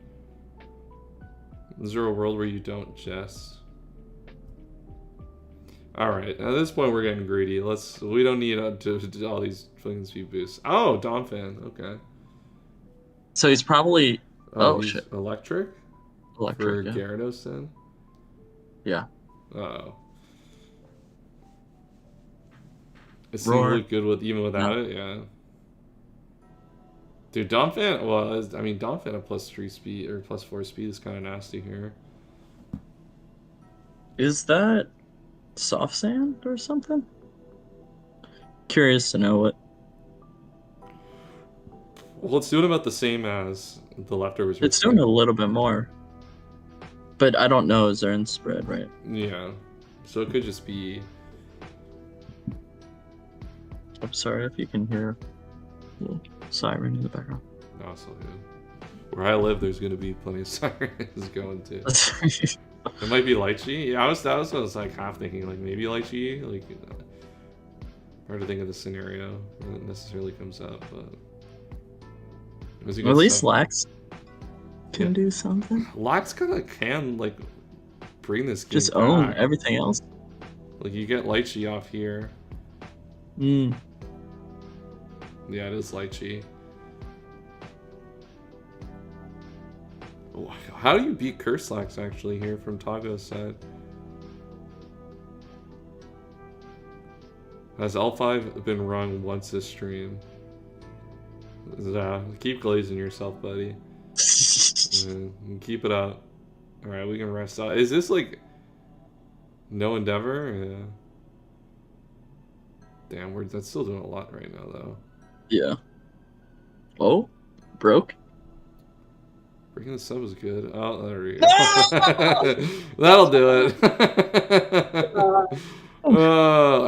Is there a world where you don't jest? Alright, at this point we're getting greedy. We don't need to all these fucking speed boosts. Oh, Donphan, okay. So he's probably... Oh shit. Electric? For yeah. Gyarados then? Yeah. Uh-oh. It seems really good even without it, yeah. Dude, Donphan was. I mean, Donphan at +3 speed or +4 speed is kind of nasty here. Is that soft sand or something? Curious to know what. Well, it's doing about the same as the leftovers. It's doing a little bit more. But I don't know Zern's spread, right? Yeah. So it could just be... I'm sorry if you can hear a little siren in the background. No, it's all good. Where I live, there's going to be plenty of sirens going too. It might be lychee. Yeah, I was like half thinking like maybe lychee. Like, hard to think of the scenario when it necessarily comes up, but... At least Lax can do something. Lax kind of can like bring this game just back. Own everything else. Like you get lychee off here. Mm. Yeah, it is lychee. How do you beat Curslax actually here from Tago's side? Has L5 been rung once this stream? Keep glazing yourself, buddy. Keep it up. Alright, we can rest out. Is this like no endeavor? Yeah. Damn, that's still doing a lot right now though. Yeah. Oh, broke. Breaking the sub is good. Oh, there we go. That'll do it.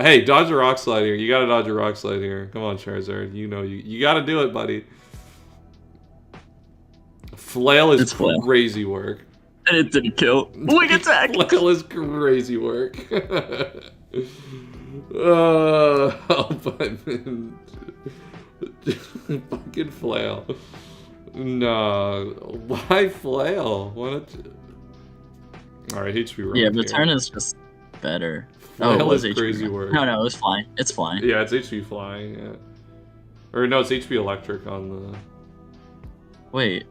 Hey, dodge a rock slide here. You gotta dodge a rock slide here. Come on, Charizard. You know you gotta do it, buddy. Flail is crazy work. And it didn't kill. Wing attack! Flail is crazy work. But fucking Flail. No, why Flail? Alright, HP rock. Yeah, return is just better. Flail it was is HP crazy rock. work. No, it was flying. It's flying. Yeah, it's HP flying, yeah. Or no, it's HP electric on the... Wait.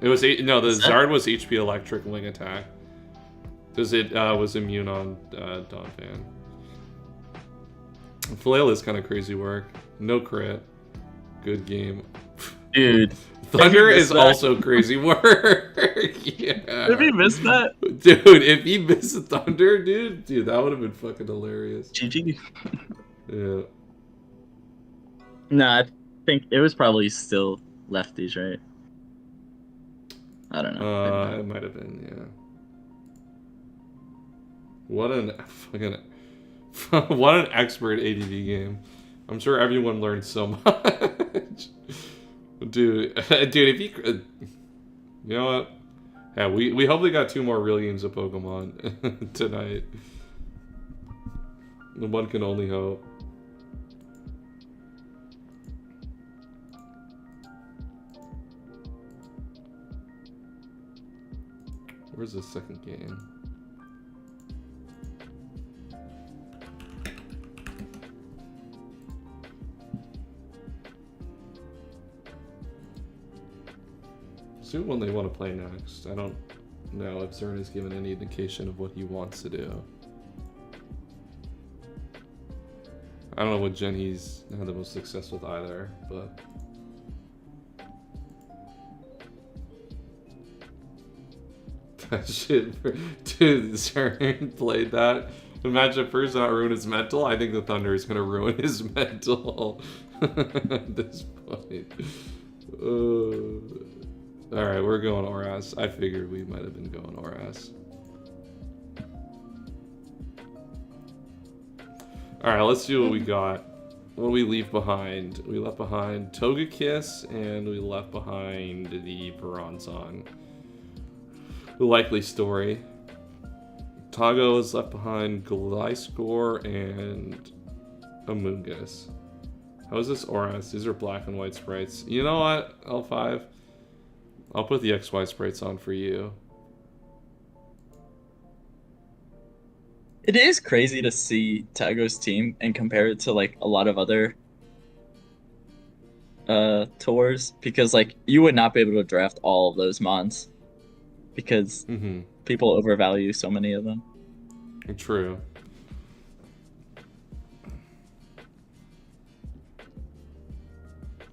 It was... No, the Zard was HP electric wing attack. Because it was immune on Donphan. Flail is kind of crazy work. No crit. Good game. Dude. Thunder is also crazy work. Yeah. If he missed that? Dude, if he missed Thunder, dude, that would have been fucking hilarious. GG. Yeah. Nah, I think it was probably still lefties, right? I don't know. It might have been, yeah. What an fucking... what an expert ADV game. I'm sure everyone learned so much. Dude, if you... you know what? Yeah, we hopefully got 2 more real games of Pokemon tonight. One can only hope. Where's the second game? See when they want to play next. I don't know if Zern has given any indication of what he wants to do. I don't know what gen he's had the most success with either, but... That shit, dude, Zern played that. Imagine first not ruin his mental. I think the Thunder is going to ruin his mental at this point. Alright, we're going Oras. I figured we might have been going Oras. Alright, let's see what we got. What do we leave behind? We left behind Togekiss, and we left behind the Bronzong. The likely story. Tago is left behind Gliscor and Amoonguss. How is this Oras? These are black and white sprites. You know what, L5? I'll put the XY sprites on for you. It is crazy to see Tago's team and compare it to like a lot of other tours, because like you would not be able to draft all of those mons because people overvalue so many of them. True.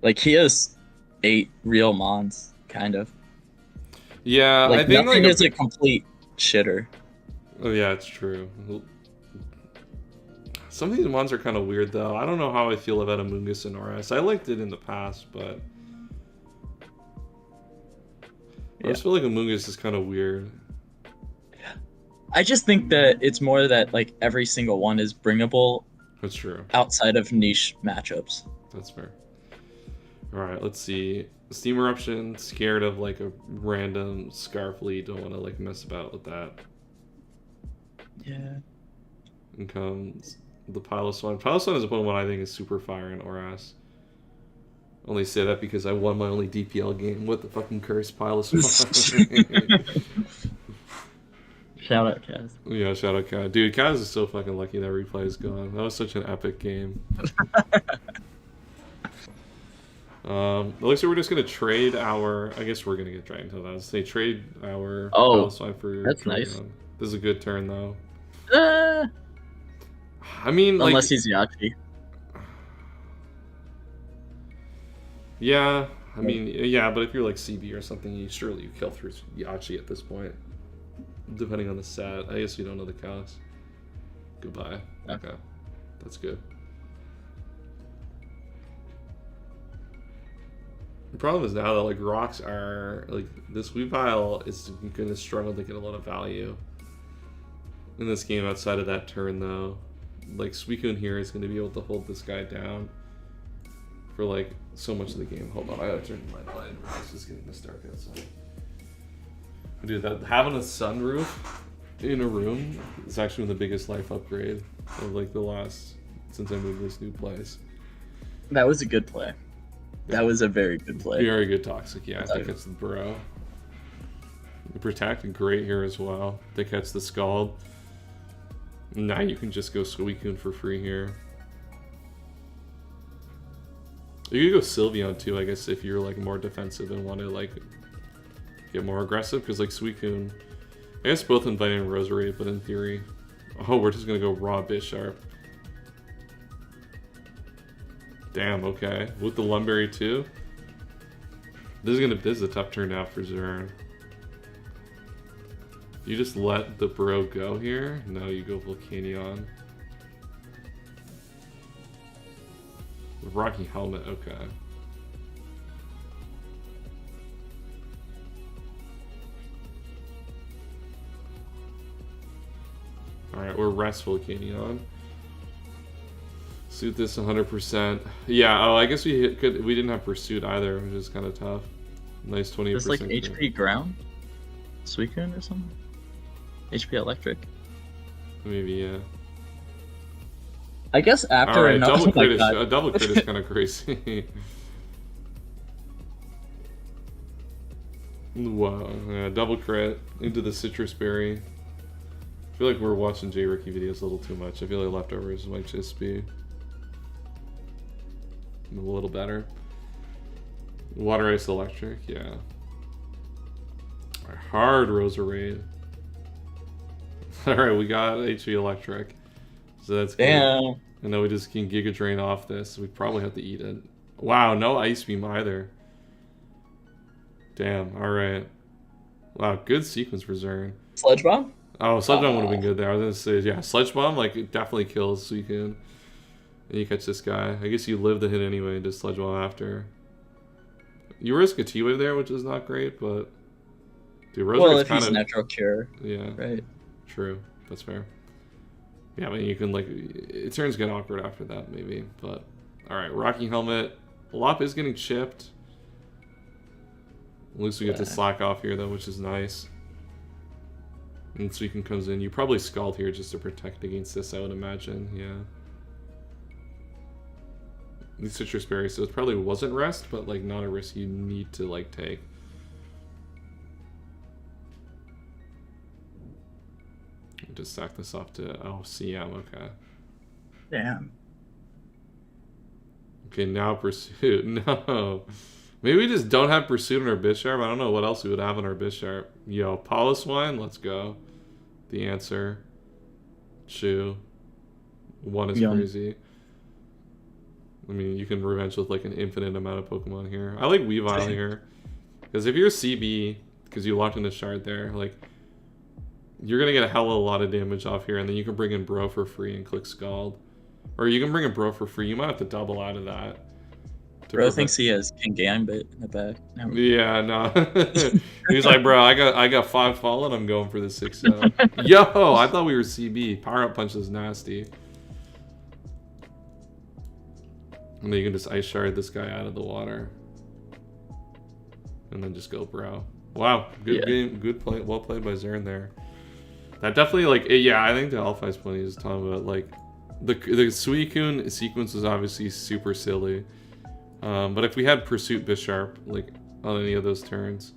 Like he has 8 real mons, kind of. Yeah, Like I think nothing like is a complete shitter. oh yeah, it's true. Some of these mons are kind of weird though. I don't know how I feel about Amoonguss and RS. I liked it in the past, but I Yeah. just feel like Amoonguss is kind of weird. I just think that it's more that like every single one is bringable That's true. outside of niche matchups. That's fair. All right, let's see. Steam Eruption, scared of like a random Scarfleet. Don't want to like mess about with that. Yeah. And comes the Piloswine. Piloswine is one I think is super fire in Oras. Only say that because I won my only DPL game with the fucking cursed Piloswine. Shout out, Kaz. Yeah, shout out Kaz. Dude, Kaz is so fucking lucky that replay is gone. That was such an epic game. It looks like we're just gonna trade our. I guess we're gonna get dragged into that. Say trade our Palestine for. That's nice. This is a good turn though. Uh, I mean, like, unless he's Yachi. Yeah, I mean, yeah, but if you're like CB or something, you surely you kill through Yachi at this point, depending on the set. I guess you don't know the cost. Goodbye. Okay, that's good. The problem is now that like rocks are like this Weavile is gonna struggle to get a lot of value in this game outside of that turn though. Like Suicune here is gonna be able to hold this guy down for like so much of the game. Hold on, I gotta turn my light. It's just getting this dark outside. Dude, that having a sunroof in a room is actually the biggest life upgrade of like the last since I moved to this new place. That was a good play. That was a very good play. Very good Toxic, yeah. I think it's the Bro. The Protect, great here as well. They catch the Scald. Now you can just go Suicune for free here. You could go Sylveon too, I guess, if you're like more defensive and want to like get more aggressive, because like Suicune, I guess both Inviting and Roserade, but in theory, oh, we're just gonna go raw Bisharp. Damn, okay. With the Lumberry too? This is a tough turn now for Zern. You just let the Bro go here? No, you go Volcanion. Rocky Helmet, okay. Alright, we're rest Volcanion. Suit this 100%. Yeah, oh, I guess we didn't have Pursuit either, which is kind of tough. Nice 20%. It's like HP ground? Suicune or something? HP electric? Maybe, yeah. I guess after a double crit oh is kind of crazy. Wow, yeah, double crit into the Citrus Berry. I feel like we're watching J Ricky videos a little too much. I feel like leftovers might just be a little better. Water Ice Electric, yeah. Hard Roserade. Alright, we got HP Electric. So that's good. damn. And then we just can Giga Drain off this. We probably have to eat it. Wow, no Ice Beam either. Damn, alright. Wow, good sequence for Zern. Sludge Bomb? Oh, Sludge Bomb would have been good there. I was gonna say, yeah, Sludge Bomb, like, it definitely kills Suicune. And you catch this guy. I guess you live the hit anyway and just Sludge Bomb after. You risk a T-Wave there, which is not great, but... Dude, Well, if kind he's of... Natural Cure. Yeah. Right. True. That's fair. Yeah, I mean, you can, like... It turns get awkward after that, maybe. But, alright, Rocky Helmet. Lop is getting chipped. At least we get to slack off here, though, which is nice. And Suicune comes in. You probably Scald here just to protect against this, I would imagine. Yeah. The Citrus Berry, so it probably wasn't rest, but, like, not a risk you need to, like, take. Just stack this off to... Oh, CM, okay. Damn. Okay, now Pursuit. No. Maybe we just don't have Pursuit on our Bisharp. I don't know what else we would have on our Bisharp. Yo, Piloswine, let's go. The answer. Chew. One is crazy. I mean, you can revenge with like an infinite amount of Pokemon here. I like Weavile here. Because if you're CB, because you locked in a shard there, like, you're going to get a hell of a lot of damage off here, and then you can bring in Bro for free and click Scald. Or you can bring in Bro for free. You might have to double out of that. Bro thinks he has King Gambit in the back. Yeah, no. He's like, bro, I got 5 Fallen, I'm going for the 6-0. Yo, I thought we were CB. Power Up Punch is nasty. And then you can just Ice Shard this guy out of the water. And then just go Bro. Wow, good game, good play, well played by Zern there. That definitely, like, yeah, I think the Alphi's plenty is talking about, like, the Suicune sequence was obviously super silly. But if we had Pursuit Bisharp, like, on any of those turns...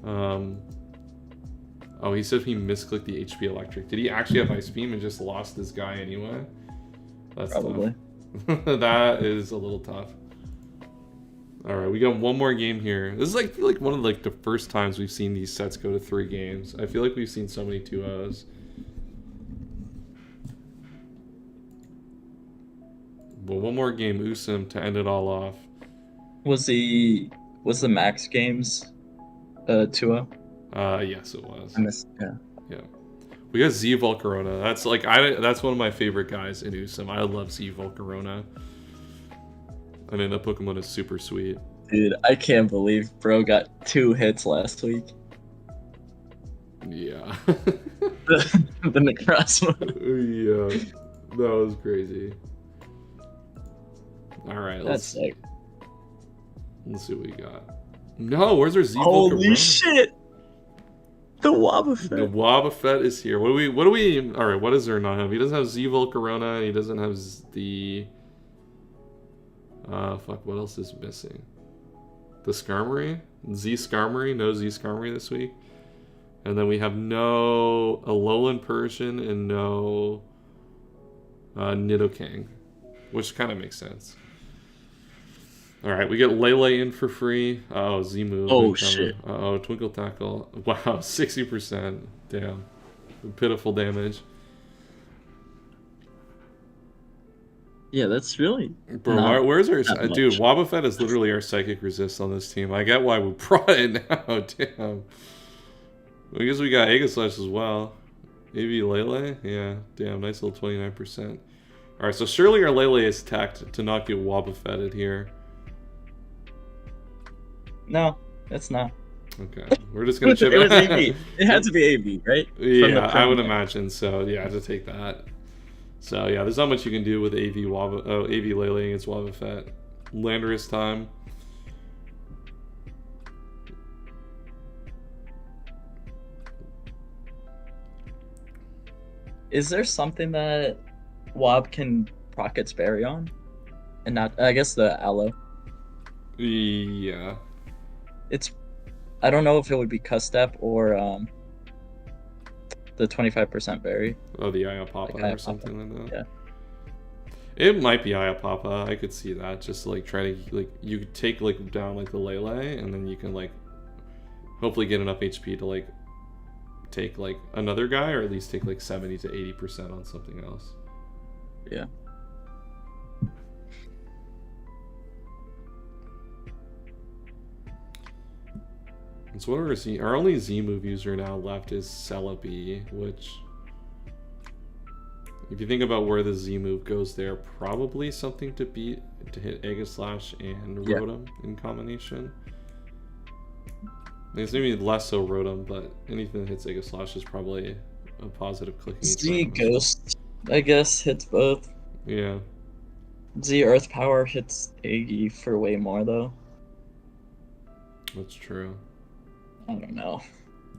oh, he said he misclicked the HP Electric. Did he actually have Ice Beam and just lost this guy anyway? That's probably. Tough. That is a little tough. Alright, we got one more game here. This is like, I feel like one of like the first times we've seen these sets go to 3 games. I feel like we've seen so many 2-0s. But one more game, Usum, to end it all off. Was the Max Games 2-0? Yes, it was. I missed, yeah. Yeah. We got Z Volcarona. That's like that's one of my favorite guys in Usum. I love Z Volcarona. I mean, that Pokemon is super sweet. Dude, I can't believe Bro got 2 hits last week. Yeah. the Necrozma. Yeah. That was crazy. Alright, let's see what we got. No, where's our Z Volcarona? Holy shit! The Wobbuffet. The Wobbuffet is here. What do we alright, what does there not have? He doesn't have Z Volcarona, he doesn't have the fuck, what else is missing? The Skarmory? Z Skarmory? No Z Skarmory this week. And then we have no Alolan Persian and no Nidoking, which kind of makes sense. Alright, we get Lele in for free. Oh, Z-Move. Oh, shit. Uh-oh, Twinkle Tackle. Wow, 60%. Damn. Pitiful damage. Yeah, that's really... Bro, where's our... Dude, Wobbuffet is literally our Psychic Resist on this team. I get why we brought it now. Damn. I guess we got Aegislash as well. AV Lele? Yeah, damn, nice little 29%. Alright, so surely our Lele is tacked to not get Wobbuffetted here. No, it's not. Okay, we're just gonna chip it. Was AV. It had to be AV, right? Yeah, I would imagine so. Yeah, to take that. So yeah, there's not much you can do with AV Lele against Wobbuffet. Landorus time. Is there something that Wob can proc its berry on? And not, I guess, the Aloe. Yeah. It's, I don't know if it would be Custep or the 25% berry. Oh, the Iapapa like or something like that. Yeah. It might be Iapapa. I could see that. Just like try to like you could take like down like the Lele, and then you can like hopefully get enough HP to like take like another guy, or at least take like 70 to 80% on something else. Yeah. So what we're seeing, our only Z-move user now left is Celebi, which, if you think about where the Z-move goes there, probably something to hit Aegislash and Rotom in combination. It's maybe less so Rotom, but anything that hits Aegislash is probably a positive clicking. Z Ghost, I guess, hits both. Yeah. Z Earth Power hits Aegi for way more, though. That's true. I don't know.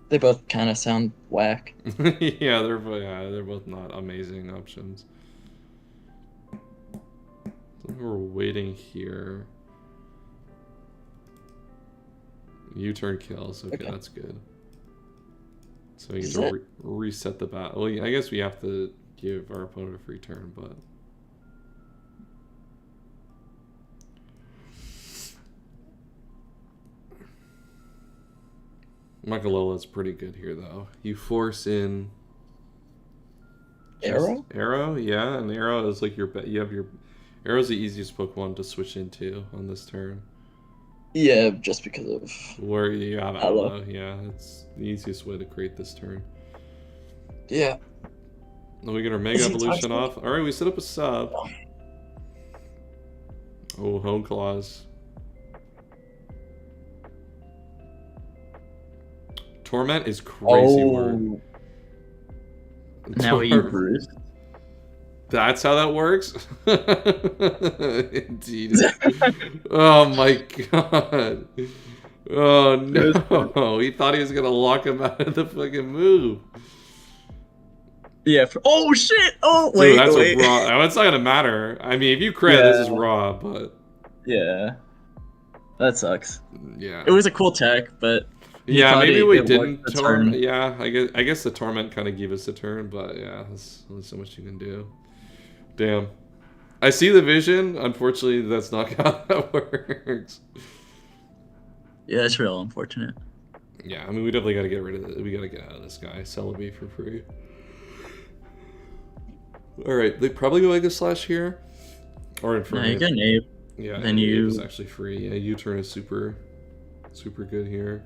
They both kind of sound whack. Yeah, they're both not amazing options. So we're waiting here. U-turn kills. Okay, that's good. So you can reset the battle. Well, I guess we have to give our opponent a free turn, but... Michaelola's pretty good here, though. You force in... Arrow? Arrow, yeah. And Arrow is like you have your... Arrow's the easiest Pokemon to switch into on this turn. Yeah, just because of Where you have Hello. Alola, yeah, it's the easiest way to create this turn. Yeah. Then we get our Mega Evolution off. Alright, we set up a sub. Oh, Hoenn Claws. Torment is crazy work. Now you bruise. That's how that works? Indeed. Oh my god. Oh no. He thought he was gonna lock him out of the fucking move. Yeah. Oh shit! Oh wait, dude, that's wait. a raw. That's not gonna matter. I mean, if you crit, this is raw, but yeah, that sucks. Yeah. It was a cool tech, but yeah, maybe we didn't turn. Yeah, I guess the torment kind of gave us a turn, but yeah, there's only so much you can do. Damn. I see the vision. Unfortunately, that's not how that works. Yeah, it's real unfortunate. Yeah, I mean, we definitely got to get rid of it. We got to get out of this guy. Celebi for free. Alright, they probably go Aegis Slash here. Or Infernape. No, you get an Ape. Yeah, then you... is actually free. Yeah, U-turn is super good here.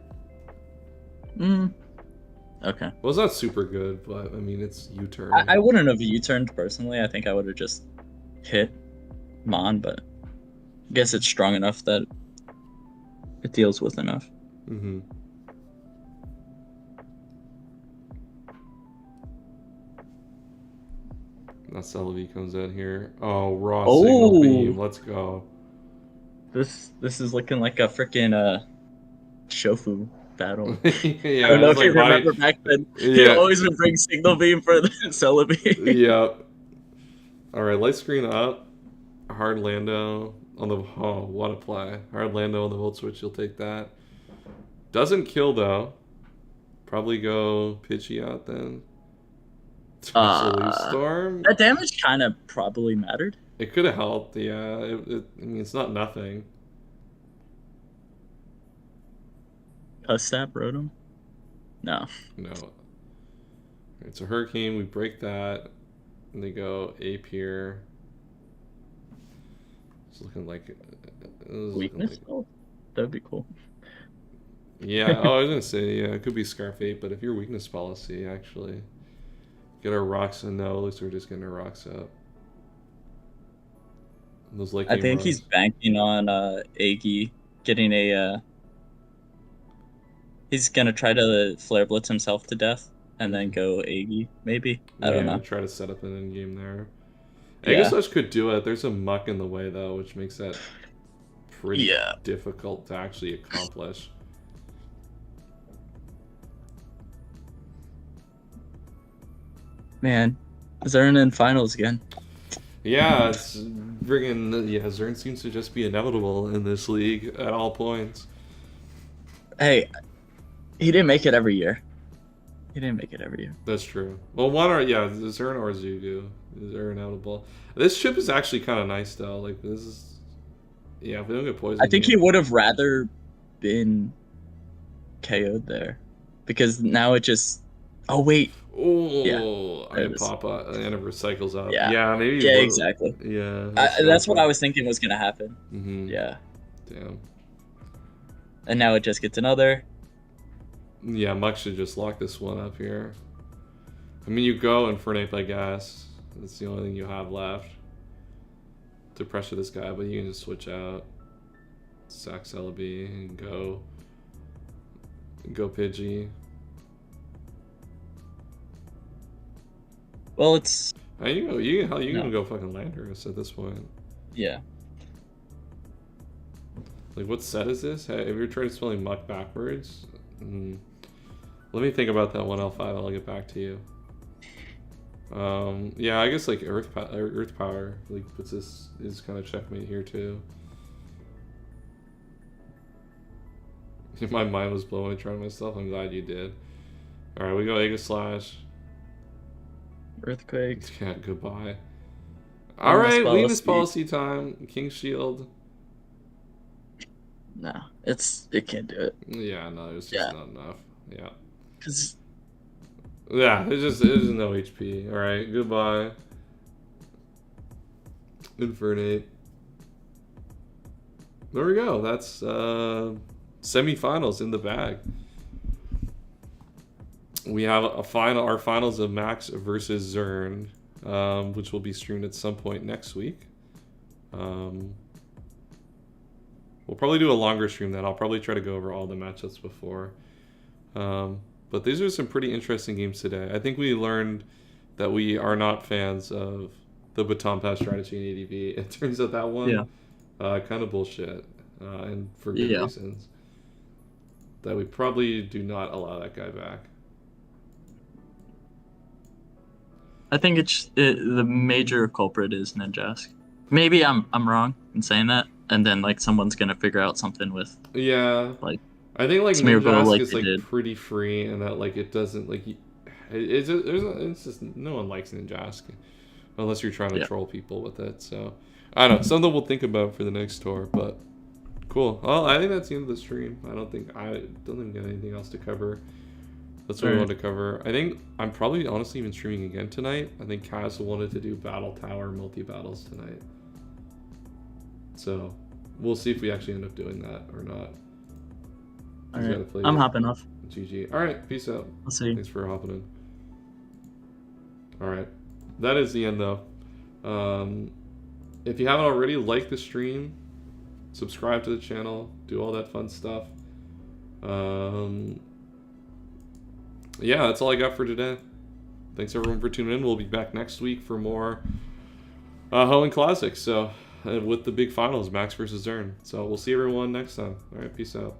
Okay. Well, it's not super good, but I mean, it's U-turn. I wouldn't have U-turned personally. I think I would have just hit Mon, but I guess it's strong enough that it deals with enough. Mm-hmm. Now Celebi comes in here. Oh, raw signal beam. Let's go. This is looking like a freaking Shofu battle. Yeah, I don't know if you remember back then. He always would bring signal beam for the Celebi. Yep. Alright, light screen up. Hard Lando on the... Oh, what a play. Hard Lando on the Volt Switch. You'll take that. Doesn't kill, though. Probably go Pidgey out, then. Storm? That damage kind of probably mattered. It could have helped, yeah. I mean, it's not nothing. Stab Rotom? No. No. It's a Hurricane. We break that. And they go Ape here. It's looking like... Weakness? Oh, that would be cool. Yeah, oh, I was going to say, yeah, it could be Scarf Ape, but if your weakness policy, actually... Get our rocks in. No, at least we're just getting our rocks up. And those late game I think he's banking on Aggie getting a... He's going to try to Flare Blitz himself to death and then go Aggie, maybe? I don't know. Try to set up an in-game there. Aegis Slash could do it. There's a muck in the way, though, which makes that pretty difficult to actually accomplish. Man, Zern in finals again. Yeah, it's friggin' Zern seems to just be inevitable in this league at all points. Hey, he didn't make it every year. That's true. Well, Zern or Zugu. They're inevitable. This chip is actually kind of nice, though. Like, this is... Yeah, if we don't get poisoned... I think he would have rather been KO'd there. Because now it just... Oh, wait. Oh, I pop up and it recycles up. Yeah, maybe. Yeah, exactly. Yeah, that's what I was thinking was gonna happen. Yeah. Damn. And now it just gets another. Yeah, Muck should just lock this one up here. I mean, you go Infernape, I guess. That's the only thing you have left to pressure this guy, but you can just switch out, sack Celebi, and go Pidgey. Well, it's... You can go fucking Landorus at this point. Yeah. Like, what set is this? Hey, if you're trying to spelling Muck backwards... Let me think about that 1L5, I'll get back to you. Yeah, I guess, like, Earth Power, like, puts this... is kind of checkmate here, too. My mind was blown when I tried myself. I'm glad you did. Alright, we go Aegis Slash. Earthquake. Yeah, goodbye. Alright, weakness policy time. King Shield. No, it can't do it. Yeah, no, it's just not enough. Yeah. Cause... Yeah, there's no HP. Alright, goodbye. Infernate. There we go. That's semifinals in the bag. We have our finals of Max versus Zern, which will be streamed at some point next week. We'll probably do a longer stream then. I'll probably try to go over all the matchups before. But these are some pretty interesting games today. I think we learned that we are not fans of the baton pass strategy in ADV. It turns out that one kind of bullshit, and for good reasons. That we probably do not allow that guy back. I think the major culprit is Ninjask. Maybe I'm wrong in saying that, and then like someone's gonna figure out something with like I think like Ninjask is like did. pretty free, and that like it doesn't like it's just no one likes Ninjask unless you're trying to troll people with it. So I don't know, something we'll think about for the next tour, but cool. Well, I think that's the end of the stream. I don't think get anything else to cover. That's what we wanted to cover. I think I'm probably honestly even streaming again tonight. I think Kaz wanted to do Battle Tower multi-battles tonight. So we'll see if we actually end up doing that or not. Alright, I'm hopping off. GG. Alright, peace out. I'll see you. Thanks for hopping in. Alright. That is the end though. If you haven't already, like the stream, subscribe to the channel, do all that fun stuff. Yeah, that's all I got for today. Thanks everyone for tuning in. We'll be back next week for more Hoenn Khlazic. So with the big finals, Max versus Zern. So we'll see everyone next time. All right, peace out.